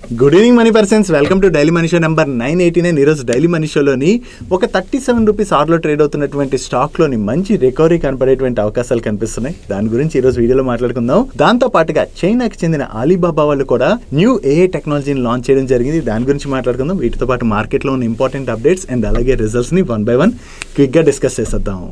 Good evening money persons, welcome to daily money show number 989. ఈరోజు daily money షోలోని ఒక 37 rupees ఆర్లో trade అవుతున్నటువంటి స్టాక్లోని మంచి recovery కనపడేటువంటి అవకాశాలు కనిపిస్తున్నాయి. దాని గురించి ఈరోజు వీడియోలో మాట్లాడుకుందాం. దాంతో పాటుగా చైనాకి చెందిన అలీబాబా వాళ్ళు కూడా న్యూ ఏఐ టెక్నాలజీని లాంచ్ చేయడం జరిగింది. దాని గురించి మాట్లాడుకుందాం. వీటితో పాటు మార్కెట్లో ఉన్న ఇంపార్టెంట్ అప్డేట్స్ అండ్ అలాగే రిజల్ట్స్ని 1 by 1 క్విక్గా డిస్కస్ చేసేద్దాం.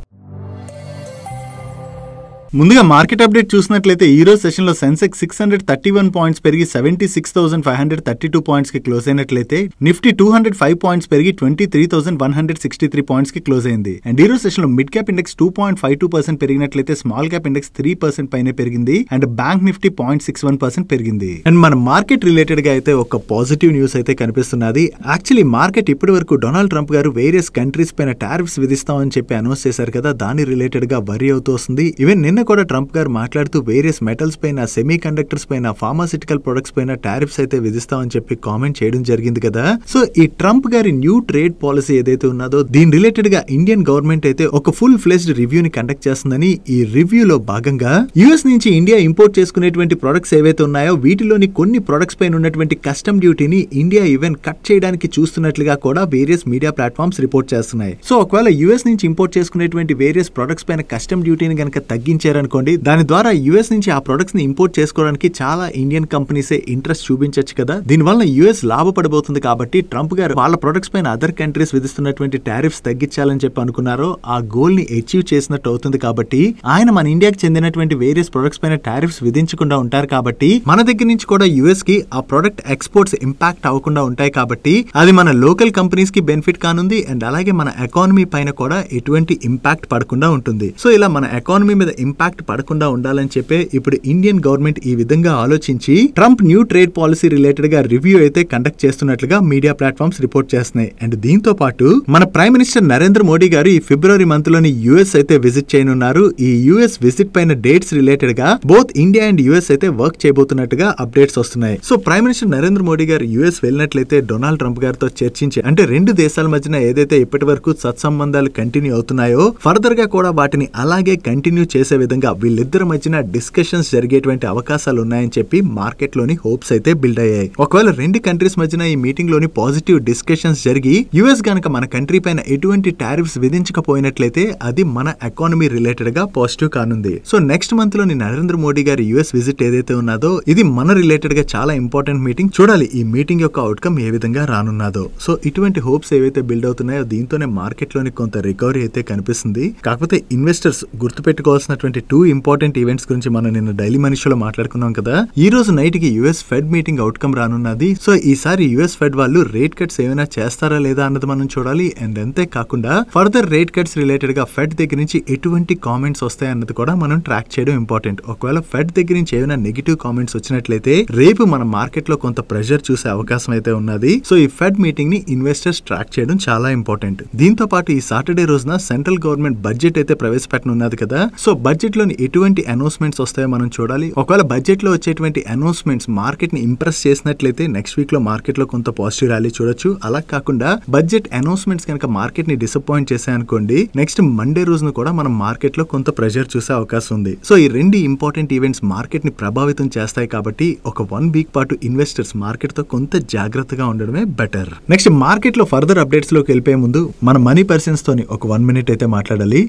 ముందుగా మార్కెట్ అప్డేట్ చూసినట్లయితే ఈ రోజు సెషన్ లో సెన్సెక్స్ 631 పాయింట్స్ పెరిగి 76,532 పాయింట్స్ కి క్లోజ్ అయినట్లయితే నిఫ్టీ 205 పాయింట్స్ పెరిగి 23,163 పాయింట్స్ కి క్లోజ్ అయింది. అండ్ ఈ రోజు సెషన్ లో మిడ్ క్యాప్ ఇండెక్స్ 2.52% పెరిగినట్లయితే స్మాల్ క్యాప్ ఇండెక్స్ 3% పైన పెరిగింది. అండ్ బ్యాంక్ నిఫ్టీ 0.61% పెరిగింది. అండ్ మన మార్కెట్ రిలేటెడ్ గా అయితే ఒక పాజిటివ్ న్యూస్ అయితే కనిపిస్తున్నది. యాక్చువల్లీ మార్కెట్ ఇప్పటి వరకు డొనాల్డ్ ట్రంప్ గారు వేరియస్ కంట్రీస్ పైన టారిఫ్స్ విధిస్తామని చెప్పి అనౌన్స్ చేశారు కదా, దాని రిలేటెడ్ గా వరీ అవుతూ వస్తుంది. ఈవెన్ నిన్న కూడా ట్రంప్ గారు మాట్లాడుతూ వేరియస్ మెటల్స్ పైన, సెమీ కండక్టర్స్ పైన, ఫార్మాసిటికల్ ప్రొడక్ట్స్ పైన టారిఫ్స్ అయితే విధిస్తామని చెప్పి కామెంట్ చేయడం జరిగింది కదా. సో ఈ ట్రంప్ గారి న్యూ ట్రేడ్ పాలసీ ఏదైతే ఉన్నదో దీని రిలేటెడ్ గా ఇండియన్ గవర్నమెంట్ అయితే ఒక ఫుల్ ఫ్లెజ్డ్ రివ్యూని కండక్ట్ చేస్తుందని, ఈ రివ్యూలో భాగంగా యుఎస్ నుంచి ఇండియా ఇంపోర్ట్ చేసుకునేటువంటి ప్రొడక్ట్స్ ఏవైతే ఉన్నాయో వీటిలోని కొన్ని ప్రొడక్ట్స్ పైన ఉన్నటువంటి కస్టమ్ డ్యూటీని ఇండియా ఈవెన్ కట్ చేయడానికి చూస్తున్నట్లుగా కూడా వేరియస్ మీడియా ప్లాట్ఫామ్స్ రిపోర్ట్ చేస్తున్నాయి. సో ఒకవేళ యుఎస్ నుంచి ఇంపోర్ట్ చేసుకునేటువంటి వేరియస్ ప్రొడక్ట్స్ పైన కస్టమ్ డ్యూటీని కనుక తగ్గించారనుకోండి, దాని ద్వారా యుఎస్ నుంచి ఆ ప్రొడక్ట్స్ ని ఇంపోర్ట్ చేసుకోవడానికి చాలా ఇండియన్ కంపెనీసే ఇంట్రెస్ట్ చూపించవచ్చు కదా. దీనివల్ల యుఎస్ లాభపడబోతుంది. కాబట్టి ట్రంప్ గారు వాళ్ళ ప్రొడక్ట్స్ పైన అదర్ కంట్రీస్ విధిస్తున్నటువంటి టారిఫ్స్ తగ్గించాలని చెప్పి అనుకున్నారో ఆ గోల్ ని అచీవ్ చేసినట్టు అవుతుంది. కాబట్టి ఆయన మన ఇండియాకి చెందినటువంటి వేరియస్ ప్రొడక్ట్స్ పైన టారిఫ్స్ విధించకుండా ఉంటారు. కాబట్టి మన దగ్గర నుంచి కూడా యుఎస్ కి ఆ ప్రొడక్ట్ ఎక్స్పోర్ట్స్ ఇంపాక్ట్ అవ్వకుండా ఉంటాయి. కాబట్టి అది మన లోకల్ కంపెనీస్ కి బెనిఫిట్ కానుంది. అండ్ అలాగే మన ఎకానమీ పైన కూడా ఎటువంటి ఇంపాక్ట్ పడకుండా ఉంటుంది. సో ఇలా మన ఎకానమీ మీద ఇంపాక్ట్ పడకుండా ఉండాలని చెప్పే ఇప్పుడు ఇండియన్ గవర్నమెంట్ ఈ విధంగా ఆలోచించి Trump new trade policy related గా రివ్యూ అయితే కండక్ట్ చేస్తున్నట్లుగా మీడియా ప్లాట్ఫామ్స్ రిపోర్ట్ చేస్తున్నాయి. అండ్ దీంతో పాటు మన ప్రైమ్ మినిస్టర్ నరేంద్ర మోడీ గారు ఈ ఫిబ్రవరి మంత్ లోని యుఎస్ అయితే విజిట్ చేయనున్నారు. ఈ యుఎస్ విజిట్ పైన డేట్స్ రిలేటెడ్ గా బోత్ ఇండియా అండ్ యుఎస్ అయితే వర్క్ చేయబోతున్నట్టుగా అప్డేట్స్ వస్తున్నాయి. So prime minister Narendra Modi గారు యుఎస్ వెళ్ళినట్లయితే డొనాల్డ్ ట్రంప్ గారితో చర్చించి, అంటే రెండు దేశాల మధ్యన ఏదైతే ఇప్పటి వరకు సత్సంబంధాలు కంటిన్యూ అవుతున్నాయో ఫర్దర్ గా కూడా వాటిని అలాగే కంటిన్యూ చేసే విధంగా వీళ్ళిద్దరి మధ్యన డిస్కషన్స్ జరిగేటువంటి అవకాశాలు ఉన్నాయని చెప్పి మార్కెట్ లోని హోప్స్ అయితే బిల్డ్ అయ్యాయి. ఒకవేళ రెండు కంట్రీస్ మధ్యన ఈ మీటింగ్ లోని పాజిటివ్ డిస్కషన్స్ జరిగి యుఎస్ గనక మన కంట్రీ పైన ఎటువంటి టారిఫ్స్ విధించకపోయినట్లయితే అది మన ఎకానమీ రిలేటెడ్ గా పాజిటివ్ కానుంది. సో నెక్స్ట్ మంత్ లోని నరేంద్ర మోడీ గారి యుఎస్ విజిట్ ఏదైతే ఉన్నదో ఇది మన రిలేటెడ్ గా చాలా ఇంపార్టెంట్ మీటింగ్. చూడాలి ఈ మీటింగ్ యొక్క అవుట్కమ్ ఏ విధంగా రానున్నదో. సో ఇటువంటి హోప్స్ ఏవైతే బిల్డ్ అవుతున్నాయో దీంతోనే మార్కెట్ లోని కొంత రికవరీ అయితే కనిపిస్తుంది. కాకపోతే ఇన్వెస్టర్స్ గుర్తుపెట్టుకోవాల్సినటువంటి 2 ఇంపార్టెంట్ ఈవెంట్స్ గురించి మనం నిన్న డైలీ మనీ షోలో మాట్లాడుకున్నాం కదా. ఈ రోజు నైట్ కి యుఎస్ ఫెడ్ మీటింగ్ అవుట్కమ్ రానున్నది. సో ఈసారి యుఎస్ ఫెడ్ వాళ్ళు రేట్ కట్స్ ఏమైనా చేస్తారా లేదా అన్నది మనం చూడాలి. అండ్ అంతే కాకుండా ఫర్దర్ రేట్ కట్స్ రిలేటెడ్ గా ఫెడ్ దగ్గర నుంచి ఎటువంటి కామెంట్స్ వస్తాయి అన్నది కూడా మనం ట్రాక్ చేయడం ఇంపార్టెంట్. ఒకవేళ ఫెడ్ దగ్గర నుంచి ఏమైనా నెగిటివ్ కామెంట్స్ వచ్చినట్లయితే రేపు మన మార్కెట్ లో కొంత ప్రెషర్ చూసే అవకాశం అయితే ఉన్నది. సో ఈ ఫెడ్ మీటింగ్ ని ఇన్వెస్టర్స్ ట్రాక్ చేయడం చాలా ఇంపార్టెంట్. దీంతో పాటు ఈ సాటర్డే రోజున సెంట్రల్ గవర్నమెంట్ బడ్జెట్ అయితే ప్రవేశపెట్టనున్నది కదా. సో బడ్జెట్ లోని ఎటువంటి అనౌన్స్మెంట్స్ వస్తాయో మనం చూడాలి. ఒకవేళ బడ్జెట్ లో వచ్చేటువంటి అనౌన్స్మెంట్స్ మార్కెట్ ని ఇంప్రెస్ చేసినట్లయితే నెక్స్ట్ వీక్ లో మార్కెట్ లో కొంత పాజిటివ్ ర్యాలీ చూడొచ్చు. అలా కాకుండా బడ్జెట్ అనౌన్స్మెంట్స్ కనుక మార్కెట్ ని డిసప్పాయింట్ చేశాయనుకోండి, నెక్స్ట్ మండే రోజున కూడా మనం మార్కెట్ లో కొంత ప్రెషర్ చూసే అవకాశం ఉంది. సో ఈ రెండు ఇంపార్టెంట్ ఈవెంట్స్ మార్కెట్ ని ప్రభావితం చేస్తాయి. కాబట్టి ఒక 1 వీక్ పాటు ఇన్వెస్టర్స్ మార్కెట్ తో కొంత జాగ్రత్తగా ఉండడమే బెటర్. నెక్స్ట్ మార్కెట్ లో ఫర్దర్ అప్డేట్స్ లోకి వెళ్ళిపోయే ముందు మన మనీ పర్సన్స్ తోని ఒక 1 మినిట్ అయితే మాట్లాడాలి.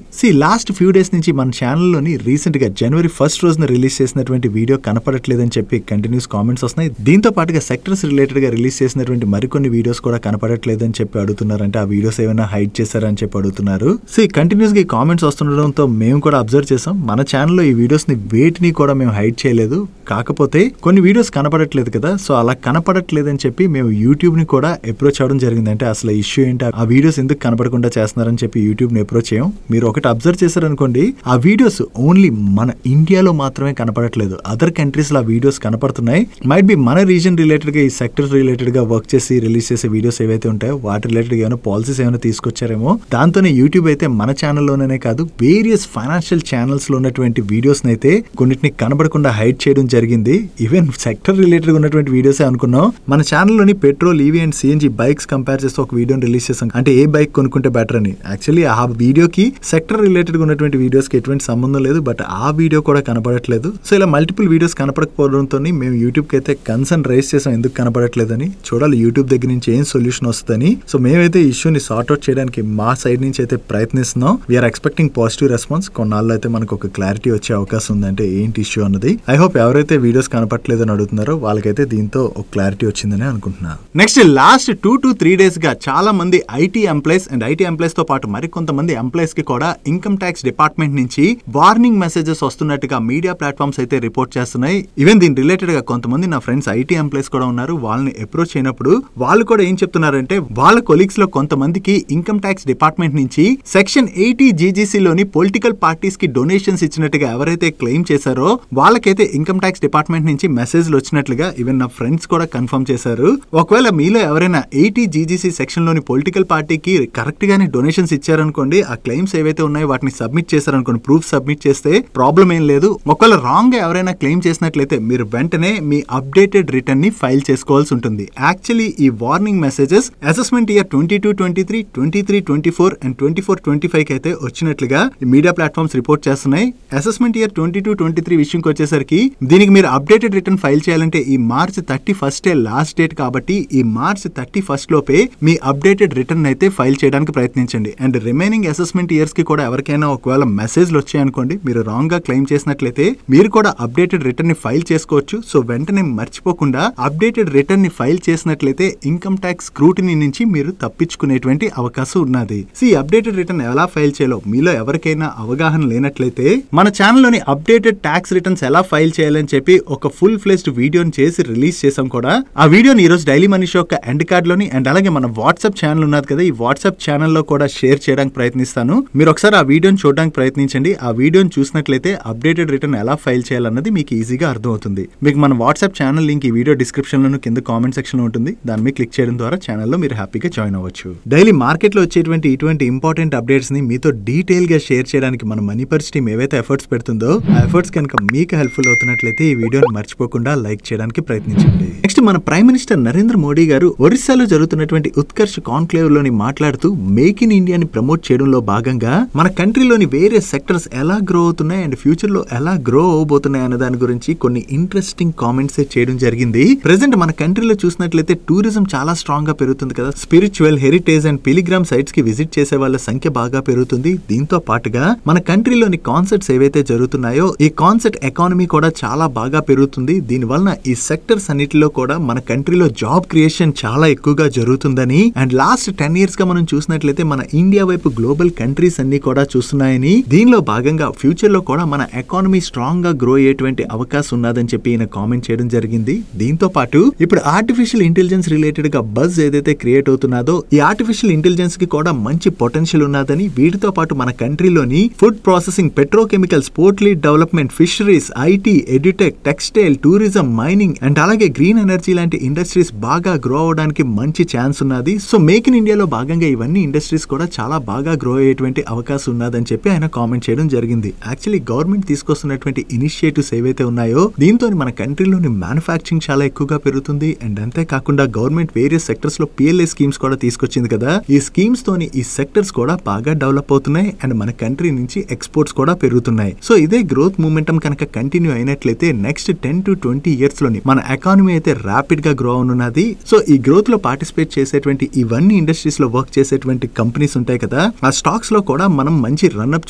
లాస్ట్ ఫ్యూ డేస్ నుంచి మన ఛానల్లోని రీసెంట్ గా జనవరి 1st రోజున రిలీజ్ చేసినటువంటి వీడియో కనపడట్లేదని చెప్పి కంటిన్యూస్ కామెంట్స్ వస్తున్నాయి. దీంతో పాటుగా సెక్టర్స్ రిలేటెడ్ గా రిలీజ్ చేసినటువంటి మరికొన్ని వీడియోస్ కూడా కనపడట్లేదని చెప్పి అడుగుతున్నారంటే ఆ వీడియోస్ ఏమైనా హైడ్ చేశారని చెప్పి అడుగుతున్నారు. కంటిన్యూస్ గా కామెంట్స్ వస్తుండడంతో మేము కూడా అబ్జర్వ్ చేసాం. మన ఛానల్లో ఈ వీడియోస్ ని వేటిని కూడా మేము హైడ్ చేయలేదు. కాకపోతే కొన్ని వీడియోస్ కనపడట్లేదు కదా, సో అలా కనపడట్లేదని చెప్పి మేము యూట్యూబ్ ని కూడా అప్రోచ్ అవడం జరిగింది. అంటే అసలు ఇష్యూ ఏంటి, ఆ వీడియోస్ ఎందుకు కనపడకుండా చేస్తున్నారని చెప్పి యూట్యూబ్ ని అప్రోచ్ చేయం. మీరు ఒకటి అబ్జర్వ్ చేశారనుకోండి, ఆ వీడియోస్ ఓన్లీ మన ఇండియాలో మాత్రమే కనపడట్లేదు. అదర్ కంట్రీస్ లో ఆ వీడియోస్ కనపడుతున్నాయి. మైట్ బి మన రీజన్ రిలేటెడ్ గా, ఈ సెక్టర్ రిలేటెడ్ గా వర్క్ చేసి రిలీజ్ చేసే వీడియోస్ ఏవైతే ఉంటాయో వాటి రిలేటెడ్ ఏమైనా పాలసీస్ ఏమైనా తీసుకొచ్చారేమో. దాంతోనే యూట్యూబ్ అయితే మన ఛానల్లోనే కాదు వేరియస్ ఫైనాన్షియల్ ఛానల్స్ లో ఉన్నటువంటి వీడియోస్ అయితే కొన్నిటిని కనబడకుండా హైడ్ చేయడం జరిగింది. ఈవెన్ సెక్టర్ రిలేటెడ్ ఉన్నటువంటి వీడియోస్ అనుకున్నాం. మన ఛానల్లోని petrol, EV and CNG bikes compare చేస్తే ఒక వీడియోని రిలీజ్ చేసాం. అంటే ఏ బైక్ కొనుక్కుంటే బెటర్ అని. యాక్చువల్లీ ఆ వీడియోకి సెక్టర్ రిలేటెడ్ ఉన్నటువంటి వీడియోస్ కి ఎటువంటి సంబంధం కనపడలేదు, బట్ ఆ వీడియో కూడా కనపడట్లేదు. సో ఇలా మల్టిపుల్ వీడియోస్ కనపడకపోవడంతో మేము యూట్యూబ్ కి అయితే కన్సర్న్ రైజ్ చేసాం, ఎందుకు కనపడట్లేదని. చూడాలి యూట్యూబ్ దగ్గర నుంచి ఏం సొల్యూషన్ వస్తుందని. సో మేమైతే ఇష్యూని సార్ట్అవుట్ చేయడానికి మా సైడ్ నుంచి అయితే ప్రయత్నిస్తున్నాం. We're expecting positive response. కొన్నాళ్ళు అయితే మనకు ఒక క్లారిటీ వచ్చే అవకాశం ఉందంటే ఏంటి ఇష్యూ అన్నది. ఐ హోప్ ఎవరైతే వీడియోస్ కనపట్లేదని అడుగుతున్నారో వాళ్ళకైతే దీంతో ఒక క్లారిటీ వచ్చిందని అనుకుంటున్నాను. నెక్స్ట్ లాస్ట్ 2 to 3 days గా చాలా మంది IT employees and IT employees తో పాటు మరికొంతమంది ఎంప్లాయీస్ కి కూడా ఇన్కమ్ ట్యాక్స్ డిపార్ట్మెంట్ నుంచి వార్నింగ్ మెసేజెస్ వస్తున్నట్టుగా మీడియా ప్లాట్ఫామ్స్ అయితే రిపోర్ట్ చేస్తున్నాయి. ఈవెన్ దీని రిలేటెడ్ గా కొంతమంది నా ఫ్రెండ్స్ ఐటీ ఎంప్లాయీస్ కూడా ఉన్నారు. వాళ్ళని అప్రోచ్ అయినప్పుడు వాళ్ళు కూడా ఏం చెప్తున్నారంటే వాళ్ళ కొలీగ్స్ లో కొంతమందికి ఇన్కమ్ ట్యాక్స్ డిపార్ట్మెంట్ నుంచి సెక్షన్ 80 జీజీసీ లోని పొలిటికల్ పార్టీస్ కి డొనేషన్స్ ఇచ్చినట్టుగా ఎవరైతే క్లెయిమ్ చేశారో వాళ్ళకైతే ఇన్కమ్ ట్యాక్స్ డిపార్ట్మెంట్ నుంచి మెసేజ్లు వచ్చినట్లుగా ఈవెన్ నా ఫ్రెండ్స్ కూడా కన్ఫర్మ్ చేశారు. ఒకవేళ మీలో ఎవరైనా 80 జీజీసీ సెక్షన్ లోని పొలిటికల్ పార్టీకి కరెక్ట్ గానే డొనేషన్స్ ఇచ్చారనుకోండి, ఆ క్లెయిమ్స్ ఏవైతే ఉన్నాయో వాటిని సబ్మిట్ చేశారనుకోండి, ప్రూఫ్ సబ్మిట్ చేస్తే ప్రాబ్లం ఏం లేదు. ఒకవేళ రాంగ్ గా ఎవరైనా క్లెయిమ్ చేసినట్లయితే మీరు వెంటనే మీ అప్డేటెడ్ రిటర్న్ ని ఫైల్ చేసుకోవాల్సి ఉంటుంది. యాక్చువల్లీ ఈ warning messages assessment year 22-23, 23-24 and 24-25 అయితే వచ్చినట్లుగా మీడియా ప్లాట్ఫామ్స్ రిపోర్ట్ చేస్తున్నాయి. అసెస్మెంట్ ఇయర్ 22-23 విషయంకి వచ్చేసరికి దీనికి మీరు అప్డేటెడ్ రిటర్న్ ఫైల్ చేయాలంటే ఈ మార్చ్ 31 లాస్ట్ డేట్ కాబట్టి ఈ మార్చ్ 31 లోపే మీ అప్డేటెడ్ రిటర్న్ అయితే ఫైల్ చేయడానికి ప్రయత్నించండి. అండ్ రిమైనింగ్ అసెస్మెంట్ ఇయర్స్ కి కూడా ఎవరికైనా ఒకవేళ మెసేజ్లు వచ్చాయనుకోండి, మీరు రాంగ్ గా క్లెయిమ్ చేసినట్లయితే మీరు కూడా అప్డేటెడ్ రిటర్న్ ని ఫైల్ చేసుకోవచ్చు. సో వెంటనే మర్చిపోకుండా అప్డేటెడ్ రిటర్న్ ని ఫైల్ చేసినట్లయితే ఇన్కమ్ ట్యాక్స్ స్క్రూటినీ నుంచి మీరు తప్పించుకునేటువంటి అవకాశం ఉన్నది. ఈ అప్డేటెడ్ రిటర్న్ ఎలా ఫైల్ చేయాలో మీలో ఎవరికైనా అవగాహన లేనట్లయితే మన ఛానల్లోని అప్డేటెడ్ ట్యాక్స్ రిటర్న్స్ ఎలా ఫైల్ చేయాలని చెప్పి ఒక ఫుల్ ఫ్లెజ్డ్ వీడియోని చేసి రిలీజ్ చేసాం కూడా. ఆ వీడియోని ఈ రోజు డైలీ మనీ షో యొక్క ఎండ్ కార్డ్ లోని అండ్ అలాగే మన వాట్సాప్ ఛానల్ ఉన్నది కదా, ఈ వాట్సాప్ ఛానల్లో కూడా షేర్ చేయడానికి ప్రయత్నిస్తాను. మీరు ఒకసారి ఆ వీడియోని చూడడానికి ప్రయత్నించండి. ఆ వీడియోని చూసినట్లయితే అప్డేటెడ్ రిటర్న్ ఎలా ఫైల్ చేయాలన్నది మీకు ఈజీగా అర్థమవుతుంది. మీకు మన వాట్సాప్ ఛానల్ లింక్ ఈ వీడియో డిస్క్రిప్షన్ లోను కింద కామెంట్ సెక్షన్ లో ఉంటుంది. దాని మీద క్లిక్ చేయడం ద్వారా ఛానల్లో మీరు హ్యాపీగా జాయిన్ అవ్వచ్చు. డైలీ మార్కెట్ లో వచ్చేటువంటి ఇటువంటి ఇంపార్టెంట్ అప్డేట్స్ ని మీతో డీటెయిల్ గా షేర్ చేయడానికి మన మనీ పర్స్ టీమ్ ఏవైతే ఎఫర్ట్స్ పెడుతుందో ఆ ఎఫర్ట్స్ కనుక మీకు హెల్ప్ఫుల్ అవుతున్నట్లయితే ఈ వీడియోని మర్చిపోకుండా లైక్ చేయడానికి ప్రయత్నించండి. నెక్స్ట్ మన ప్రైమ్ మినిస్టర్ నరేంద్ర మోడీ గారు ఒరిస్సాలో జరుగుతున్నటువంటి ఉత్కర్ష్ కాన్క్లేవ్ లోని మాట్లాడుతూ మేక్ ఇన్ ఇండియాని ప్రమోట్ చేయడంలో భాగంగా మన కంట్రీలోని వేరే సెక్టర్స్ ఎలా గ్రో అవుతున్నాయి అండ్ ఫ్యూచర్ లో ఎలా గ్రో అవబోతున్నాయి అనే దాని గురించి కొన్ని ఇంట్రెస్టింగ్ కామెంట్స్ చేయడం జరిగింది. ప్రెసెంట్ మన కంట్రీలో చూసినట్లయితే టూరిజం చాలా స్ట్రాంగ్ గా పెరుగుతుంది కదా. Spiritual, heritage and pilgrim sites కి విజిట్ చేసే వాళ్ళ సంఖ్య బాగా పెరుగుతుంది. దీంతో పాటుగా మన కంట్రీలోని కాన్సర్ట్స్ ఏవైతే జరుగుతున్నాయో ఈ కాన్సర్ట్ ఎకానమీ కూడా చాలా బాగా పెరుగుతుంది. దీని వలన ఈ సెక్టర్స్ అన్నిటిలో కూడా మన కంట్రీలో జాబ్ క్రియేషన్ చాలా ఎక్కువగా జరుగుతుందని అండ్ లాస్ట్ 10 years గా మనం చూసినట్లయితే మన ఇండియా వైపు గ్లోబల్ కంట్రీస్ అన్ని కూడా చూస్తున్నాయని, దీనిలో భాగంగా ఫ్యూచర్ లో కూడా మన ఎకానమీ స్ట్రాంగ్ గా గ్రో అయ్యేటువంటి అవకాశం ఉన్నదని చెప్పి ఈయన కామెంట్ చేయడం జరిగింది. దీంతో పాటు ఇప్పుడు ఆర్టిఫిషియల్ ఇంటెలిజెన్స్ రిలేటెడ్ గా బజ్ ఏదైతే క్రియేట్ అవుతున్నదో ఈ ఆర్టిఫిషియల్ ఇంటెలిజెన్స్ కి కూడా మంచి పొటెన్షియల్ ఉన్నదని, వీటితో పాటు మన కంట్రీలోని food processing, petrochemicals, port led development, fisheries, IT, edtech, textile, tourism, mining and అలాగే గ్రీన్ ఎనర్జీ లాంటి ఇండస్ట్రీస్ బాగా గ్రో అవడానికి మంచి ఛాన్స్ ఉన్నది. సో మేక్ ఇన్ ఇండియాలో భాగంగా ఇవన్నీ ఇండస్ట్రీస్ కూడా చాలా బాగా గ్రో అయ్యేటువంటి అవకాశం ఉన్నదని చెప్పి ఆయన కామెంట్ చేయడం జరిగింది. యాక్చువల్లీ గవర్నమెంట్ తీసుకొస్తున్నటువంటి ఇనిషియేటివ్స్ ఏవైతే ఉన్నాయో దీంతో మన కంట్రీలోని మ్యానుఫ్యాక్చరింగ్ చాలా ఎక్కువగా పెరుగుతుంది. అండ్ అంతేకాకుండా గవర్నమెంట్ వేరియస్ సెక్టర్స్ లో PLA స్కీమ్స్ కూడా తీసుకొచ్చింది కదా. ఈ స్కీమ్స్ తోని ఈ సెక్టర్స్ కూడా బాగా డెవలప్ అవుతున్నాయి అండ్ మన కంట్రీ నుంచి ఎక్స్పోర్ట్స్ కూడా పెరుగుతున్నాయి. సో ఇదే గ్రోత్ మూమెంటం కనుక కంటిన్యూ అయినట్లయితే నెక్స్ట్ 10 to 20 years లోని మన ఎకానమీ అయితే ర్యాపిడ్ గా గ్రో అవునున్నది. సో ఈ గ్రోత్ లో పార్టిసిపేట్ చేసేటువంటి ఇవన్నీ ఇండస్ట్రీస్ లో వర్క్ చేసేటువంటి కంపెనీస్ ఉంటాయి కదా, ఆ స్టాక్స్ లో కూడా మనం మంచి రన్అప్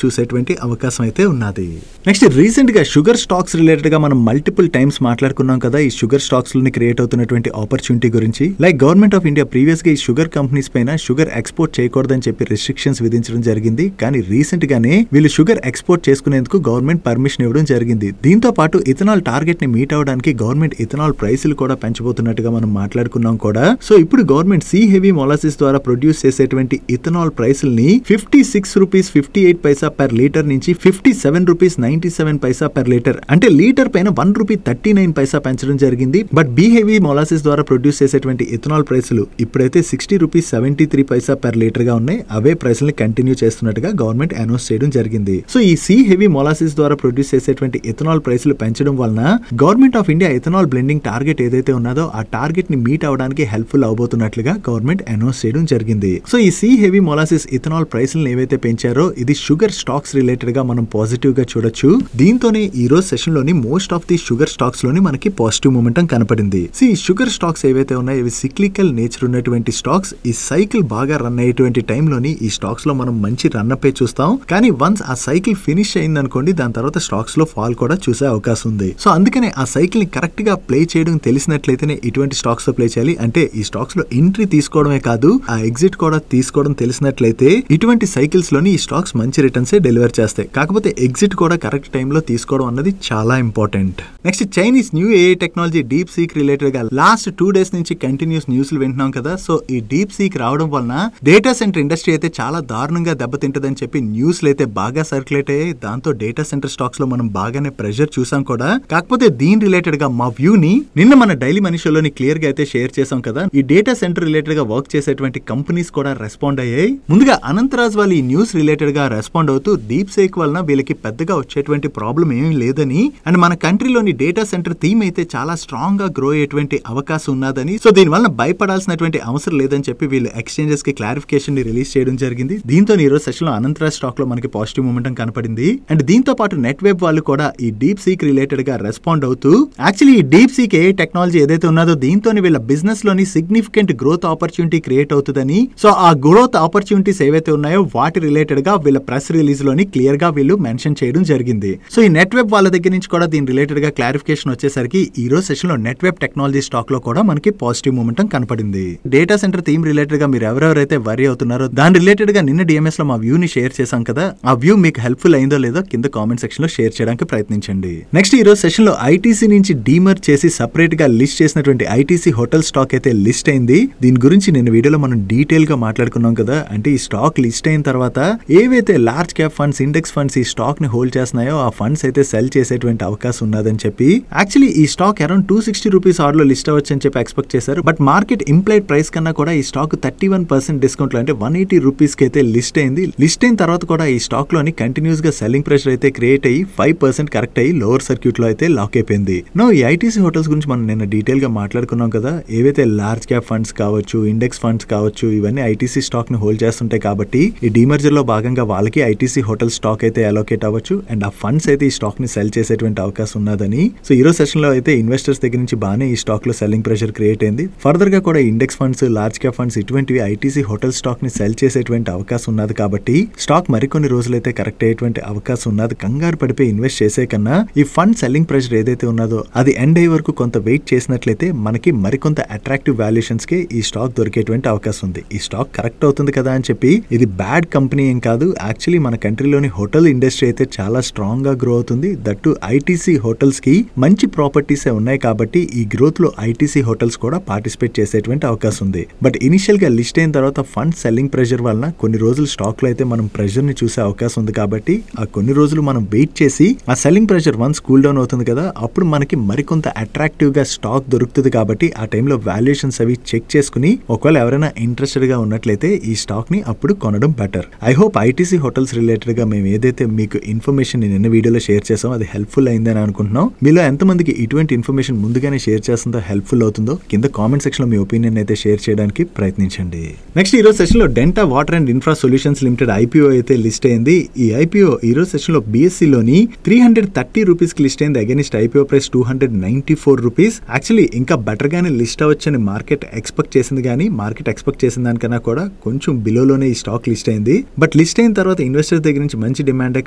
చూసేటువంటి అవకాశం అయితే ఉన్నది. నెక్స్ట్ రీసెంట్ గా షుగర్ స్టాక్స్ రిలేటెడ్ గా మనం మల్టిపుల్ టైమ్స్ మాట్లాడుకున్నాం కదా ఈ షుగర్ స్టాక్స్ లోని క్రియేట్ అవుతున్నటువంటి ఆపర్చునిటీ గురించి. Like government of India previous గా ఈ షుగర్ కంపెనీస్ పైన షుగర్ ఎక్స్పోర్ట్ చేయకూడదని చెప్పి రిస్ట్రిక్షన్స్ విధించడం జరిగింది. కానీ రీసెంట్ గానే వీళ్ళు షుగర్ ఎక్స్పోర్ట్ చేసుకునేందుకు గవర్నమెంట్ పర్మిషన్ ఇవ్వడం జరిగింది. దీంతో పాటు ఇథనాల్ టార్గెట్ ని మీట్ అవడానికి గవర్నమెంట్ ఇథనాల్ ప్రైసులు కూడా పెంచబోతున్నట్టుగా మనం మాట్లాడుకున్నాం కూడా. సో ఇప్పుడు గవర్నమెంట్ సి హెవీ మొలాసిస్ ద్వారా ప్రొడ్యూస్ చేసేటువంటి ఇథనాల్ ప్రైసుల్ని 56 రూపీస్ 58 పైసా పర్ లీటర్ నుంచి 57 రూపీస్ 97 పైసా పర్ లీటర్, అంటే లీటర్ పైన 1 రూపీ 39 పైసా పెంచడం జరిగింది. బట్ బి హెవీ మొలాసిస్ ద్వారా ప్రొడ్యూస్ చేసేటువంటి ఇథనాల్ ప్రైసులు ఇప్పుడైతే 60 రూపీస్ 73 పైసా పర్ లీటర్ గా ఉన్నాయి. అవే ప్రైసుల్ని కంటిన్యూ చేస్తున్నట్టుగా గవర్నమెంట్ అనౌన్స్ చేయడం జరిగింది. సో ఈ సి హెవీ మొలాసిస్ ద్వారా ప్రొడ్యూస్ చేసేటువంటి ఇథనాల్ ప్రైసులు పెంచడం వలన government of India ethanol blending target ఏదైతే ఉన్నదో ఆ టార్గెట్ ని మీట్ అవడానికి హెల్ప్ఫుల్ అవబోతున్నట్లుగా గవర్నమెంట్ అనౌన్స్ చేయడం జరిగింది. సో ఈ సి హెవీ మొలాసిస్ ఇథనాల్ ప్రైసులను ఏవైతే పెంచారో ఇది షుగర్ స్టాక్స్ రిలేటెడ్ గా మనం మనం పాజిటివ్ గా చూడొచ్చు. దీంతోనే ఈ రోజు సెషన్ లోని most of the sugar stocks లోని మనకి పాజిటివ్ మూమెంటం కనపడింది. షుగర్ స్టాక్స్ ఏవైతే ఉన్నాయో ఇవి సిక్లికల్ నేచర్ ఉన్నటువంటి స్టాక్స్. ఈ సైకిల్ బాగా రన్ అయ్యేటువంటి టైంలోని ఈ స్టాక్స్ లో మనం మంచి రన్ అప్ చూస్తాం. కానీ వన్స్ ఆ సైకిల్ ఫినిష్ అయింది అనుకోండి, దాని తర్వాత స్టాక్స్ లో ఫాల్ కూడా చూసే అవకాశం ఉంది. సో అందుకనే ఆ సైకిల్ ని కరెక్ట్ గా ప్లే చేయడం తెలిసినట్లయితేనే ఇటువంటి స్టాక్స్ లో ప్లే చేయాలి. అంటే ఈ స్టాక్స్ లో ఎంట్రీ తీసుకోవడమే కాదు, ఆ ఎగ్జిట్ కూడా తీసుకోవడం తెలిసినట్లయితే ఇటువంటి సైకిల్స్ లోని ఈ స్టాక్స్ మంచి రిటర్న్స్ డెలివర్ చేస్తాయి. కాకపోతే ఎగ్జిట్ కూడా కరెక్ట్ టైంలో తీసుకోవడం అన్నది చాలా important. Next Chinese new AI technology deep seek related గా లాస్ట్ 2 days నుంచి కంటిన్యూస్ న్యూస్లు వింటున్నాం కదా. సో ఈ డీప్ సీక్ రావడం వలన డేటా సెంటర్ ఇండస్ట్రీ అయితే చాలా దారుణంగా దెబ్బతింటదని చెప్పి న్యూస్లు అయితే బాగా సర్క్యులేట్ అయ్యాయి. దాంతో డేటా సెంటర్ స్టాక్స్ లో మనం బాగానే ప్రెషర్ చూసాం కూడా. కాకపోతే దీని రిలేటెడ్ గా మా వ్యూ ని నిన్న మన డైలీ మనీ షోలోని క్లియర్ గా అయితే షేర్ చేసాం కదా. ఈ డేటా సెంటర్ రిలేటెడ్ గా వర్క్ చేసేటువంటి కంపెనీస్ కూడా రెస్పాండ్ అయ్యాయి. ముందుగా అనంతరాజ్ వాళ్ళు ఈ న్యూస్ రిలేటెడ్ గా రెస్పాండ్ అవుతూ డీప్ సీక్ వలన వీళ్ళకి పెద్దగా వచ్చేటువంటి ప్రాబ్లం ఏమీ లేదని, అండ్ మన కంట్రీలోని డేటా సెంటర్ థీమ్ అయితే చాలా స్ట్రాంగ్ గా గ్రో అయ్యేటువంటి అవకాశం ఉన్నదని, సో దీని వల్ల భయపడాల్సినటువంటి అవసరం లేదని చెప్పి వీళ్ళు ఎక్స్చేంజెస్ కి క్లారిఫికేషన్ ని రిలీజ్ చేయడం జరిగింది. దీంతో ఈ రోజు సెషన్ లో అనంతరాజ్ స్టాక్ లో మనకి పాజిటివ్ మూమెంటం కనపడింది. అండ్ దీంతో పాటు నెట్ వెబ్ వాళ్ళు కూడా ఈ డీప్ సీక్ రిలేటెడ్ గా రెస్పాండ్ అవుతూ యాక్చువల్లీ ఈ డీప్ సీక్ ఏ టెక్నాలజీ ఏదైతే ఉన్నదో దీంతో వీళ్ళ బిజినెస్ లోని సిగ్నిఫికెంట్ గ్రోత్ ఆపర్చునిటీ క్రియేట్ అవుతుందని, సో ఆ గ్రోత్ ఆపర్చునిటీస్ ఏవైతే ఉన్నాయో వాటి రిలేటెడ్ గా వీళ్ళ ప్రెస్ రిలీజ్ లోని క్లియర్ గా వీళ్ళు మెన్షన్ చేయడం జరిగింది. సో ఈ నెట్ వెబ్ వాళ్ళ దగ్గర నుంచి కూడా దీని రిలేటెడ్ గా క్లారిఫికేషన్ వచ్చేసరికి ఈ రోజు సెషన్ లో నెట్ వెబ్ టెక్నాలజీ స్టాక్ లో కూడా మనకి పాజిటివ్ మూమెంటం కనపడింది. డేటా సెంటర్ థీమ్ రిలేటెడ్ గా మీరు ఎవరెవరైతే వరీ అవుతున్నారో దాని రిలేటెడ్ గా నిన్న డిఎంఎస్ లో మా వ్యూ ని షేర్ చేశాం కదా. ఆ వ్యూ మీకు హెల్ప్ఫుల్ అయిందో లేదో కింద కామెంట్ సెక్షన్ లో షేర్ చేయడానికి ప్రయత్నించండి. నెక్స్ట్ ఈ రోజు సెషన్ లో ఐటీసీ నుంచి డీమర్ చేసి సపరేట్ గా లిస్ట్ చేసినటువంటి ఐటీసీ హోటల్ స్టాక్ అయితే లిస్ట్ అయింది. దీని గురించి నిన్న వీడియోలో మనం డీటెయిల్ గా మాట్లాడుకున్నాం కదా. అంటే ఈ స్టాక్ లిస్ట్ అయిన తర్వాత ఏవైతే large cap funds, index funds ఈ స్టాక్ ని హోల్డ్ చేస్తున్నాయో ఆ ఫండ్స్ అయితే సెల్ చేసేటువంటి అవకాశం ఉన్నదని చెప్పి, యాక్చువల్లీ ఈ స్టాక్ అరౌండ్ 260 రూపీస్ ఆర్డర్ లో లిస్ట్ అవ్వచ్చు అని చెప్పి ఎక్స్పెక్ట్ చేశారు. బట్ మార్కెట్ ఇంప్లైడ్ ప్రైస్ కన్నా కూడా ఈ స్టాక్ 31% డిస్కౌంట్ లో అంటే 180 రూపీస్ కి అయితే లిస్ట్ అయింది. లిస్ట్ అయిన తర్వాత కూడా ఈ స్టాక్ లోని కంటిన్యూస్ గా సెల్లింగ్ ప్రెషర్ అయితే క్రియేట్ అయ్యి 5% కరెక్ట్ అయ్యి లోవర్ సర్క్యూట్ లో అయితే లాక్ అయిపోయింది. ఈ ఐటీసీ హోటల్స్ గురించి మనం నిన్న డీటెయిల్ గా మాట్లాడుకున్నాం కదా. ఏవైతే లార్జ్ క్యాప్ ఫండ్స్ కావచ్చు, ఇండెక్స్ ఫండ్స్ కావచ్చు, ఇవన్నీ ఐటీసీ స్టాక్ ని హోల్డ్ చేస్తుంటాయి కాబట్టి ఈ డీమర్జర్ లో భాగంగా వాళ్ళకి ఐటీసీ హోటల్ స్టాక్ అయితే అలోకేట్ అవ్వచ్చు. అండ్ ఆ ఫండ్స్ అయితే ఈ స్టాక్ ని సెల్ చేసేటువంటి అవకాశం ఉన్నదని, సో ఈ రోజు సెషన్ లో అయితే ఇన్వెస్టర్స్ దగ్గర నుంచి బాగానే ఈ స్టాక్ లో సెల్లింగ్ ప్రెషర్ క్రియేట్ అయింది. ఫర్దర్ గా కూడా index funds, large cap funds ఇటువంటివి ఐటీసీ హోటల్ స్టాక్ ని సెల్ చేసేటువంటి అవకాశం ఉన్నది కాబట్టి స్టాక్ మరికొన్ని రోజులైతే కరెక్ట్ అయ్యేటువంటి అవకాశం ఉన్నది. కంగారు పడిపోయి ఇన్వెస్ట్ చేసే కన్నా ఈ ఫండ్ సెల్లింగ్ ప్రెషర్ ఏదైతే ఉన్నదో అది ఎండ్ అయ్యే వరకు కొంత వెయిట్ చేసినట్లయితే మనకి మరికొంత అట్రాక్టివ్ వాల్యుయేషన్స్ కి ఈ స్టాక్ దొరికేటువంటి అవకాశం ఉంది. ఈ స్టాక్ కరెక్ట్ అవుతుంది కదా అని చెప్పి ఇది బ్యాడ్ కంపెనీ ఏం కాదు. యాక్చువల్లీ మన కంట్రీలోని హోటల్ ఇండస్ట్రీ అయితే చాలా స్ట్రాంగ్ గా గ్రో అవుతుంది. దట్టు ఐటీసీ హోటల్స్ కి మంచి ప్రాపర్టీస్ ఉన్నాయి కాబట్టి ఈ గ్రోత్ లో ఐటీసీ హోటల్స్ కూడా పార్టిసిపేట్ చేసేటువంటి అవకాశం ఉంది. బట్ ఇనిషియల్ గా లిస్ట్ అయిన తర్వాత ఫండ్ సెల్లింగ్ ప్రెషర్ వలన కొన్ని రోజులు స్టాక్ లో అయితే మనం ప్రెషర్ ని చూసే అవకాశం ఉంది కాబట్టి ఆ కొన్ని రోజులు మనం వెయిట్ చేసి ఆ selling pressure once cool down అవుతుంది కదా, అప్పుడు మనకి మరికొంత అట్రాక్టివ్ గా స్టాక్ దొరుకుతుంది కాబట్టి ఆ టైంలో వాల్యుయేషన్స్ అవి చెక్ చేసుకుని ఒకవేళ ఎవరైనా ఇంట్రెస్టెడ్ గా ఉన్నట్లయితే ఈ స్టాక్ ని అప్పుడు కొనడం better. I hope ITC hotels related గా మేము ఏదైతే మీకు ఇన్ఫర్మేషన్ నిన్న వీడియోలో షేర్ చేసామో అది హెల్ప్ఫుల్ అయిందని అనుకుంటున్నాం. మీలో ఎంతమందికి ఇటువంటి ఇన్ఫర్మేషన్ ముందుగానే షేర్ చేస్తుందో హెల్ప్ఫుల్ అవుతుందో కింద కామెంట్ సెక్షన్ లో మీ ఒపీనియన్ అయితే షేర్ చేయడానికి ప్రయత్నించండి. నెక్స్ట్ ఈ రోజు సెషన్ లో Denta Water and Infra Solutions Limited IPO అయితే లిస్ట్ అయింది. ఈ ఐపీఓ ఈ రోజు సెషన్ లో బీఎస్సీ లోని 330 రూపీస్ కి లిస్ట్ అయింది. Against IPO price 294 rupees. Actually ఇంకా బెటర్ గానే లిస్ట్ అవ్వచ్చని మార్కెట్ ఎక్స్పెక్ట్ చేసింది, కానీ మార్కెట్ ఎక్స్పెక్ట్ చేసిన దానికన్నా కూడా కొంచెం బిలోలోనే ఈ స్టాక్ లిస్ట్ అయింది. బట్ లిస్ట్ అయిన తర్వాత ఇన్వెస్టర్ దగ్గర నుంచి మంచి డిమాండ్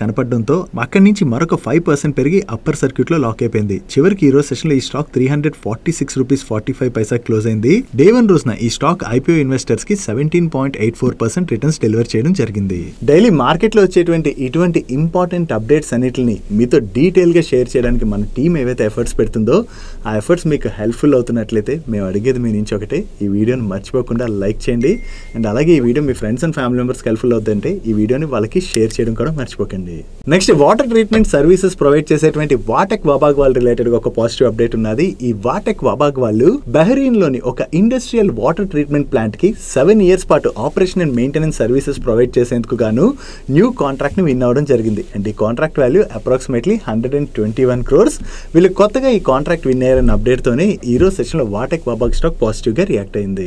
కనపడడంతో అక్కడి నుంచి మరొక 5% పెరిగి అప్పర్ సర్క్యూట్ లో లాక్ అయిపోయింది. చివరికి ఈ రోజు సెషన్ లో ఈ స్టాక్ 346 రూపీస్ 45 పైసా క్లోజ్ అయింది. డే 1 రోజున ఈ స్టాక్ ఐపీఓ ఇన్వెస్టర్స్ కి 17.84% రిటర్న్స్ డెలివర్ చేయడం జరిగింది. డైలీ మార్కెట్ లో వచ్చేటువంటి ఇటువంటి ఇంపార్టెంట్ అప్డేట్స్ అన్నిటిని మీతో డీటెయిల్ గా షేర్ చేయడానికి మన టీం ఏవైతే ఎఫర్ట్స్ పెడుతుందో ఆ ఎఫర్ట్స్ మీకు హెల్ప్ఫుల్ అవుతున్నట్లయితే మేము అడిగేది మీ నుంచి ఒకటే, ఈ వీడియోని మర్చిపోకుండా లైక్ చేయండి. అండ్ అలాగే ఈ video me friends and family members helpful అవుతుందంటే ఈ వీడియోని వాళ్ళకి షేర్ చేయడం కూడా మర్చిపోకండి. Next water treatment services provide చేసేటువంటి వాటెక్ వాబాగ్ వాళ్ళ రిలేటెడ్ ఒక పాజిటివ్ అప్డేట్ ఉన్నది. ఈ వాటెక్ వాబాగ్ వాళ్ళు బహ్రెయిన్ లోని ఒక ఇండస్ట్రియల్ వాటర్ ట్రీట్మెంట్ ప్లాంట్ కి 7 years పాటు operation and maintenance services provide చేసేందుకు గాను న్యూ కాంట్రాక్ట్ ని విన్ అవడం జరిగింది. అండ్ ఈ కాంట్రాక్ట్ వాల్యూ అప్రాక్సిమేట్లీ 121 crores. వీళ్ళు కొత్తగా ఈ కాంట్రాక్ట్ విన్ అయ్యారన్న అప్డేట్ తోనే ఈ రోజు సెషన్ లో వాటెక్ వాబాగ్ స్టాక్ పాజిటివ్ గా రియాక్ట్ అయింది.